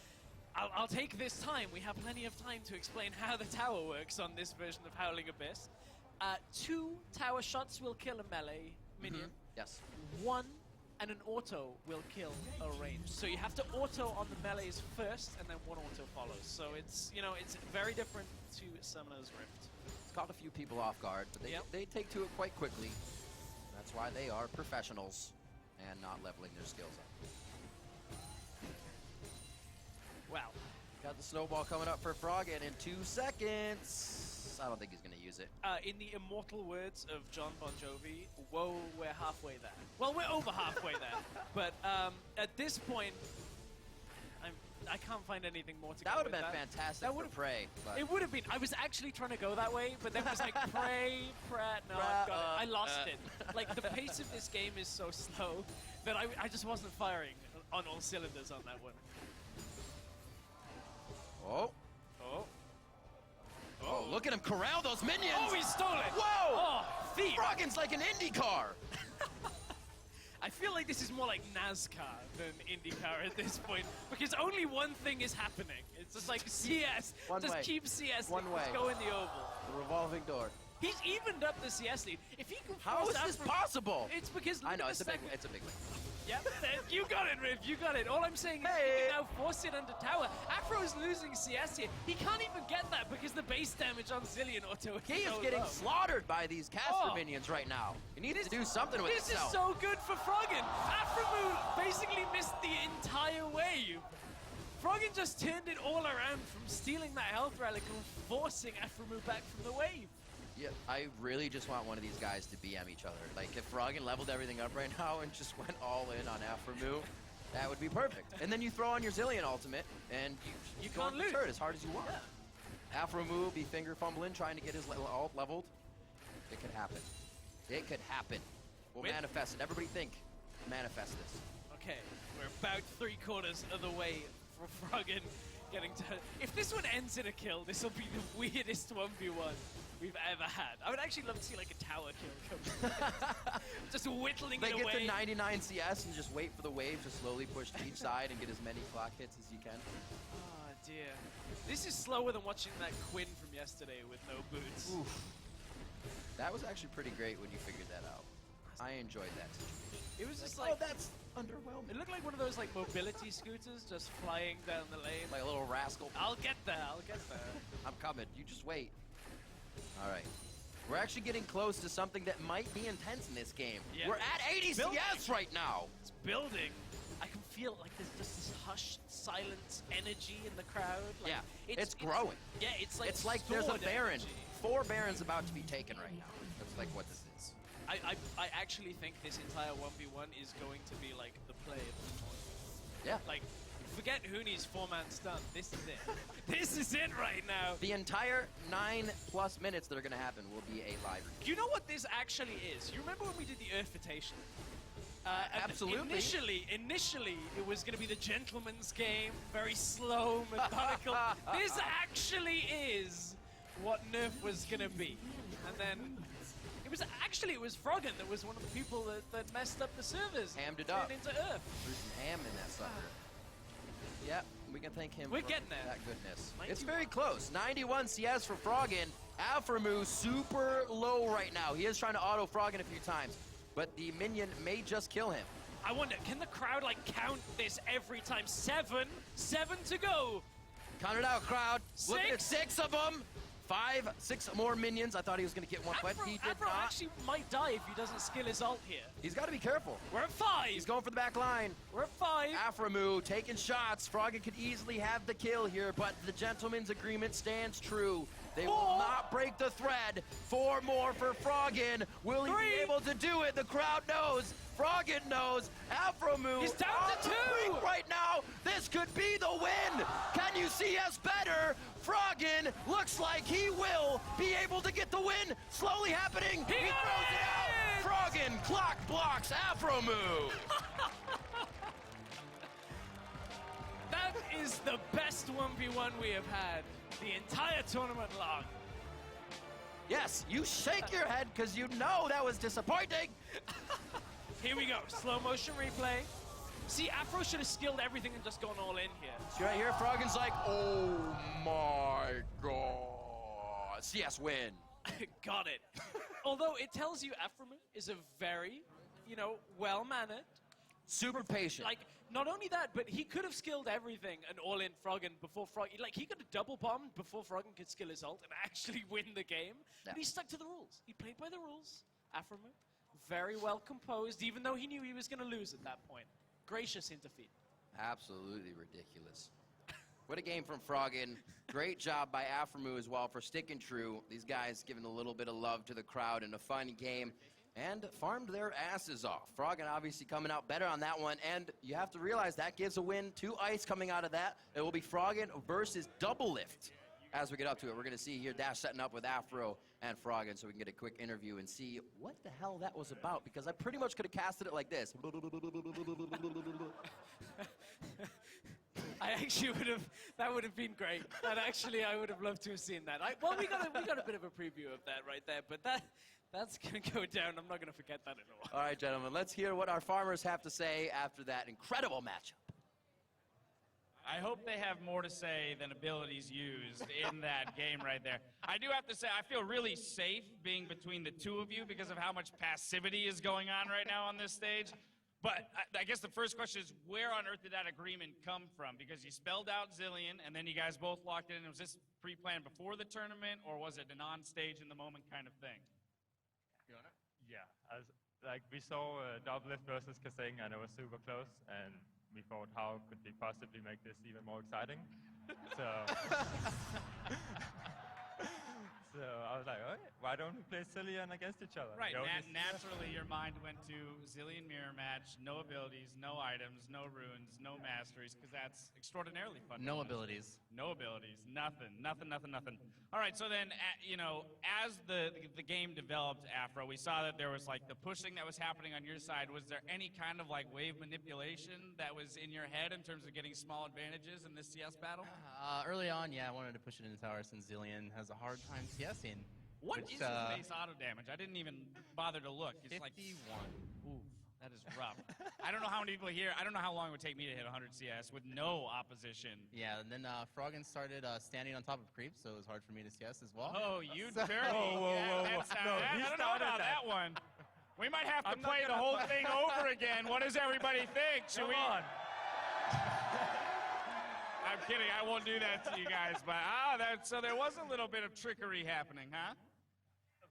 I'll take this time. We have plenty of time to explain how the tower works on this version of Howling Abyss. 2 tower shots will kill a melee minion. Yes. 1 and an auto will kill a range. So you have to auto on the melees first, and then 1 auto follows. So it's, it's very different to Summoner's Rift. It's caught a few people off guard, but they take to it quite quickly. That's why they are professionals and not leveling their skills up. Wow. Got the snowball coming up for Froggen in 2 seconds. I don't think he's going to use it. In the immortal words of John Bon Jovi, whoa, we're halfway there. Well, we're over halfway there. But at this point, I can't find anything more to go with. That would have been fantastic for Prey. It would have been. I was actually trying to go that way, but then it was like Prey, Pratt, no, I've got it. I lost it. Like, the pace of this game is so slow that I just wasn't firing on all cylinders on that one. Oh, look at him corral those minions! Oh, he stole it! Whoa! Oh, thief! Froggen's like an Indy car! I feel like this is more like NASCAR than IndyCar at this point, because only one thing is happening. It's just like CS. Just keep CS. One way. Just go in the oval. The revolving door. He's evened up the CS lead. If he can How is this possible? It's because I know, it's a big win. Yep, you got it, Riv. You got it. All I'm saying is he can now force it under tower. Afro is losing CS here. He can't even get that because the base damage on Zillion auto is He is so getting low. slaughtered by these caster minions right now. He needs to do something with this. This is himself. so good for Froggen. Afromu basically missed the entire wave. Froggen just turned it all around from stealing that health relic and forcing Afromu back from the wave. Yeah, I really just want one of these guys to BM each other. Like, if Froggen leveled everything up right now and just went all in on Afromu, that would be perfect. And then you throw on your Zillion ultimate, and you can't lose. Turret as hard as you want. Yeah. Afromu will be finger fumbling, trying to get his ult leveled. It could happen. It could happen. We'll manifest it. Everybody think. Manifest this. Okay, we're about 3/4 of the way for Froggen getting to... If this one ends in a kill, this will be the weirdest 1v1 we've ever had. I would actually love to see like a tower kill come. Just whittling it away. They get to 99 CS and just wait for the wave to slowly push to each side and get as many clock hits as you can. Oh dear. This is slower than watching that Quinn from yesterday with no boots. Oof. That was actually pretty great when you figured that out. I enjoyed that situation. It was just oh, like... that's underwhelming. It looked like one of those like mobility scooters just flying down the lane. Like a little rascal. I'll get there. I'll get there. I'm coming. You just wait. All right. We're actually getting close to something that might be intense in this game. Yeah. We're at 80 CS right now. It's building. I can feel like there's just this hushed, silent energy in the crowd. Like, yeah, it's growing. Yeah, it's like there's a sword Baron. energy. 4 Barons about to be taken right now. That's like what this is. I actually think this entire 1v1 is going to be like the play of the tournament. Yeah. Like, forget Hooney's 4-man stun. This is it. This is it right now. The entire 9+ minutes that are going to happen will be a live review. You know what this actually is? You remember when we did the Earth-fitation? Absolutely. Initially, it was going to be the gentleman's game, very slow, methodical. This actually is what Nerf was going to be. And then it was Froggen that was one of the people that messed up the servers. Hammed it turned up. into Earth. Threw some ham in that sucker. Yep, we can thank him We're for getting there. that goodness. 91. It's very close. 91 CS for Froggen. Alframu super low right now. He is trying to auto Froggen a few times, but the minion may just kill him. I wonder, can the crowd like count this every time? 7 to go. Count it out, crowd. 6. Look at 6 of them. 5, 6 more minions. I thought he was going to get one, but he did Afro not. actually might die if he doesn't skill his ult here. He's got to be careful. We're at 5. He's going for the back line. We're at 5. Aframu taking shots. Froggen could easily have the kill here, but the gentleman's agreement stands true. They will not break the thread. 4 more for Froggen. Will he be able to do it? The crowd knows. Froggen knows. Alframu He's down to 2 right now. This could be the win. Can you see us better? Froggen looks like he will be able to get the win. Slowly happening. He throws it out. Froggen clock blocks Aframu. That is the best 1v1 we have had the entire tournament long. Yes, you shake your head because you know that was disappointing. Here we go, slow motion replay. See, Afro should have skilled everything and just gone all in here. See right here, Froggen's like, oh my god. CS win. Got it. Although it tells you Aframu is a very, well-mannered. Super patient. Like, not only that, but he could have skilled everything and all in Froggen before Froggen. Like, he could have double bombed before Froggen could skill his ult and actually win the game. Yeah. But he stuck to the rules. He played by the rules. Aframu, very well composed, even though he knew he was going to lose at that point. Gracious in defeat. Absolutely ridiculous. What a game from Froggen. Great job by Aframu as well for sticking true. These guys giving a little bit of love to the crowd in a fun game and farmed their asses off. Froggen obviously coming out better on that one, and you have to realize that gives a win to Ice coming out of that. It will be Froggen versus Double Lift. As we get up to it, we're going to see here Dash setting up with Afro and Froggen so we can get a quick interview and see what the hell that was about, because I pretty much could have casted it like this. I actually that would have been great. I would have loved to have seen that. We got a bit of a preview of that right there, but that's going to go down. I'm not going to forget that in a while. All right, gentlemen, let's hear what our farmers have to say after that incredible matchup. I hope they have more to say than abilities used in that game right there. I do have to say, I feel really safe being between the two of you because of how much passivity is going on right now on this stage. But I guess the first question is, where on earth did that agreement come from? Because you spelled out Zillion, and then you guys both locked in. Was this pre-planned before the tournament, or was it an on-stage in the moment kind of thing? Yeah, we saw Double Lift versus Kasing, and it was super close, and we thought, how could we possibly make this even more exciting? So I was like, okay, why don't we play Zillion against each other? Right, naturally your mind went to Zillion mirror match, no abilities, no items, no runes, no masteries, because that's extraordinarily fun. No abilities. No abilities, nothing. All right, so then, as the game developed, Afro, we saw that there was like the pushing that was happening on your side. Was there any kind of like wave manipulation that was in your head in terms of getting small advantages in this CS battle? Early on, yeah, I wanted to push it into tower since Zillion has a hard time CSing. What is his base auto damage? I didn't even bother to look. It's 51. like, ooh, that is rough. I don't know how many people here, I don't know how long it would take me to hit 100 CS with no opposition. Yeah, and then Froggen started standing on top of creeps, so it was hard for me to CS as well. Oh, you So- dirty. Whoa. I don't know about that one. We might have to play the whole thing over again. What does everybody think? Should we? on. I'm kidding. I won't do that to you guys. But so there was a little bit of trickery happening, huh?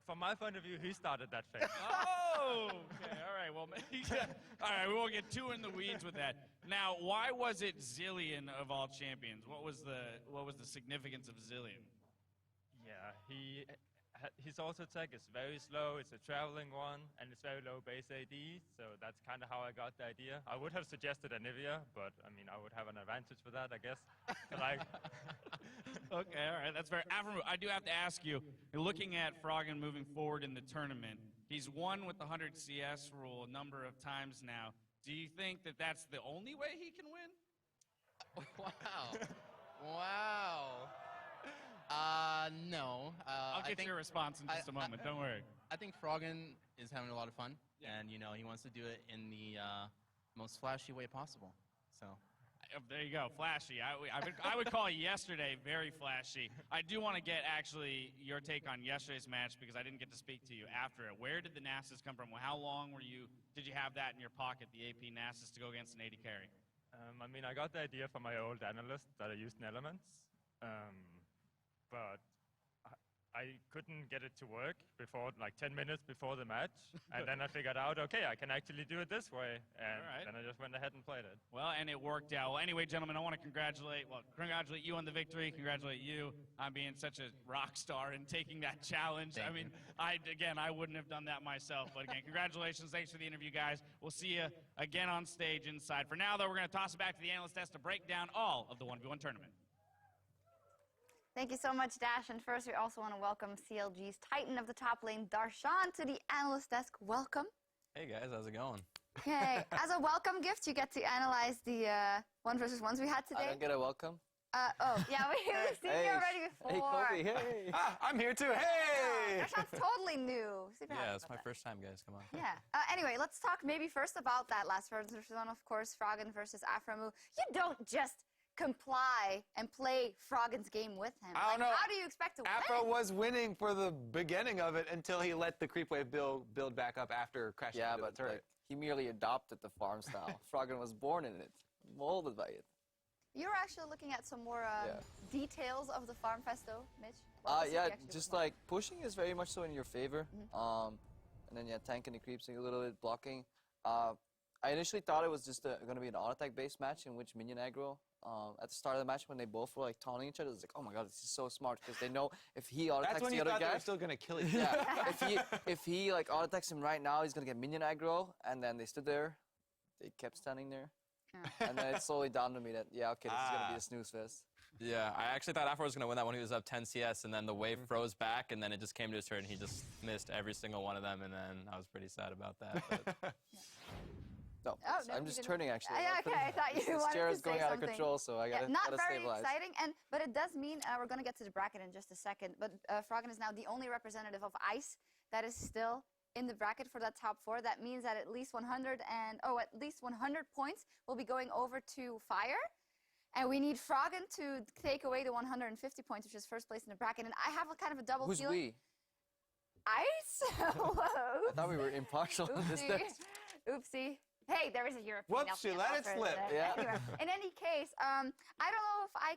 From my point of view, he started that phase. Oh, okay. All right. Well, all right. We won't get too in the weeds with that. Now, why was it Zillion of all champions? What was the significance of Zillion? Yeah, his auto attack is very slow. It's a traveling one, and it's very low base AD. So that's kind of how I got the idea. I would have suggested Anivia, but I mean, I would have an advantage for that, I guess. Like. Okay, all right, that's fair. Afro, I do have to ask you, you're looking at Froggen moving forward in the tournament. He's won with the 100 CS rule a number of times now. Do you think that that's the only way he can win? Wow. Wow. No. I'll get your response in just a moment. Don't worry. I think Froggen is having a lot of fun, and he wants to do it in the most flashy way possible. So. There you go, flashy. I would call yesterday very flashy. I do want to get actually your take on yesterday's match because I didn't get to speak to you after it. Where did the Nasus come from? How long did you have that in your pocket, the AP Nasus, to go against an AD carry? I mean, I got the idea from my old analyst that I used in Elements, but I couldn't get it to work before, like 10 minutes before the match, and then I figured out, okay, I can actually do it this way, and then I just went ahead and played it. Well, and it worked out. Well, anyway, gentlemen, I want to congratulate you on the victory, congratulate you on being such a rock star and taking that challenge. I mean, I wouldn't have done that myself, but again, congratulations, thanks for the interview, guys. We'll see you again on stage inside. For now, though, we're going to toss it back to the analyst desk to break down all of the 1v1 tournament. Thank you so much, Dash. And first, we also want to welcome CLG's Titan of the top lane, Darshan, to the analyst desk. Welcome. Hey, guys. How's it going? Okay. As a welcome gift, you get to analyze the 1v1s we had today. I don't get a welcome? Yeah, we've seen you already before. Hey, Kobe, hey. I'm here too, hey! Darshan's totally new. Yeah, it's my first time, guys. Come on. Yeah. Anyway, let's talk maybe first about that last versus one, of course, Froggen versus Aframu. You don't just comply and play Froggen's game with him. I don't know. How do you expect to win? Afro was winning for the beginning of it until he let the creep wave build back up after crashing into the turret. Like, he merely adopted the farm style. Froggen was born in it, molded by it. You're actually looking at some more details of the Farm Fest, though, Mitch? Yeah, just like pushing is very much so in your favor. And then tanking the creeps, a little bit blocking. I initially thought it was just going to be an auto attack based match in which minion aggro. At the start of the match, when they both were like taunting each other, it was like, oh my god, this is so smart because they know if he auto attacks the other guy, they're still gonna kill each other. Yeah, if he like auto attacks him right now, he's gonna get minion aggro, and then they stood there, they kept standing there, and then it slowly dawned on me that this is gonna be a snooze fest. Yeah, I actually thought Afro was going to win that when he was up 10 CS, and then the wave froze back, and then it just came to his turn, and he just missed every single one of them, and then I was pretty sad about that. But. No, I'm just turning actually. Okay, I thought you wanted to say Jared's going out of something. control, so I gotta not very stabilize. exciting, but it does mean we're going to get to the bracket in just a second. But Froggen is now the only representative of Ice that is still in the bracket for that top 4. That means that at least 100 points will be going over to Fire. And we need Froggen to take away the 150 points, which is first place in the bracket. And I have a kind of a double Who's feeling. we? Ice? I thought we were impartial. Oopsie. Hey, there is a European. Whoops, she let it slip. Yeah. Anyway, in any case, I don't know if I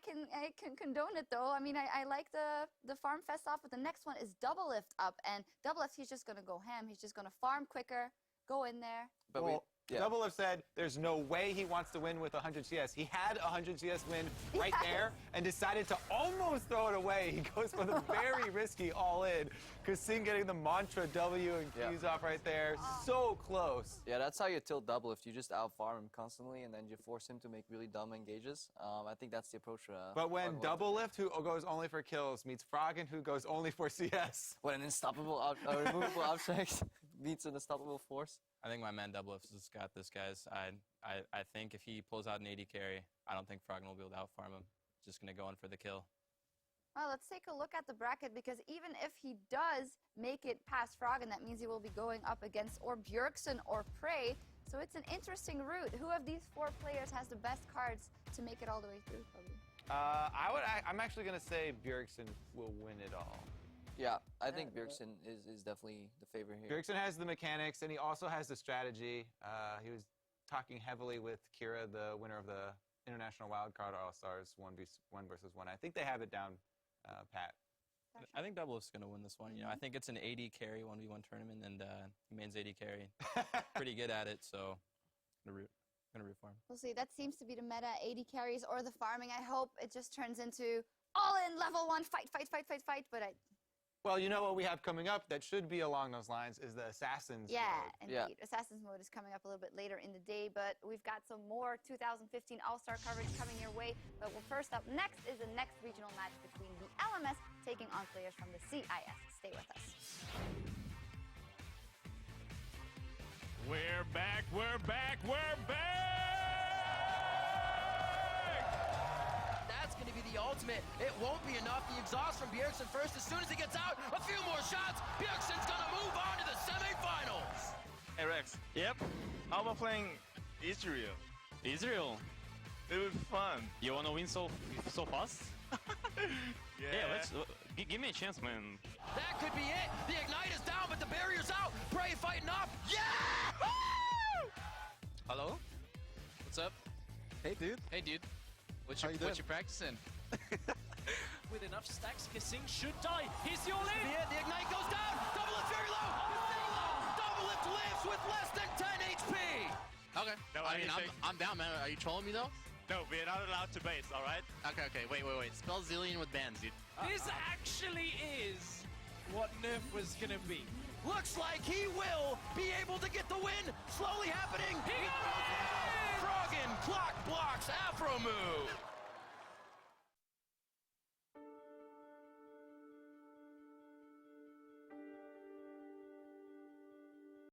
can condone it though. I mean, I like the Farm Fest off, but the next one is Double Lift up, and Double Lift, he's just gonna go ham. He's just gonna farm quicker, go in there. But Double Lift said there's no way he wants to win with 100 CS. He had a 100 CS win right there and decided to almost throw it away. He goes for the very risky all-in. Kasing getting the Mantra W and Q's off right there. So close. Yeah, that's how you tilt Double Lift. You just out-farm him constantly, and then you force him to make really dumb engages. I think that's the approach. But when Double Lift, who goes only for kills, meets Froggen, who goes only for CS. When an unstoppable, removable object meets an unstoppable force. I think my man Double Lift has got this, guys. I think if he pulls out an AD carry, I don't think Froggen will be able to outfarm him. Just going to go in for the kill. Well, let's take a look at the bracket, because even if he does make it past Froggen, that means he will be going up against or Bjergsen or Prey. So it's an interesting route. Who of these 4 players has the best cards to make it all the way through, probably? I'm actually going to say Bjergsen will win it all. Yeah, I think Bjergsen is definitely the favorite here. Bjergsen has the mechanics, and he also has the strategy. He was talking heavily with Kira, the winner of the International Wildcard All-Stars 1v1 versus 1. I think they have it down pat. I think Double is going to win this one. You know, I think it's an AD carry 1v1 tournament, and he mains AD carry. Pretty good at it, so I'm going to root for him. We'll see. That seems to be the meta, AD carries or the farming. I hope it just turns into all in level 1, fight. But Well, you know what we have coming up that should be along those lines is the Assassins yeah, mode. indeed. Assassin's mode is coming up a little bit later in the day, but we've got some more 2015 All-Star coverage coming your way. But first up next is the next regional match between the LMS taking on players from the CIS. Stay with us. We're back, we're back, we're back! That's going to be the ultimate. It won't be enough. The exhaust from Bjergsen first. As soon as he gets out, a few more shots. Bjergsen's going to move on to the semifinals. Hey Rex. Yep. How about playing Israel? Israel. It would be fun. You wanna win so fast? Yeah. Let's give me a chance, man. That could be it. The Ignite is down, but the barrier's out. Bray fighting off. Yeah! Hello? What's up? Hey, dude. Hey, dude. What How you doing? you practicing? With enough stacks, Kissing should die. Here's the all in. The Ignite goes down. Double lift very low. Double lift lives with less than 10 HP. Okay. No, I mean, I'm down, man. Are you trolling me, though? No, we're not allowed to base, all right? Okay. Wait. Spell Zillion with bands, dude. This actually is what Nerf was gonna be. Looks like he will be able to get the win. Slowly happening. He got it! Froggen clock blocks Afro move.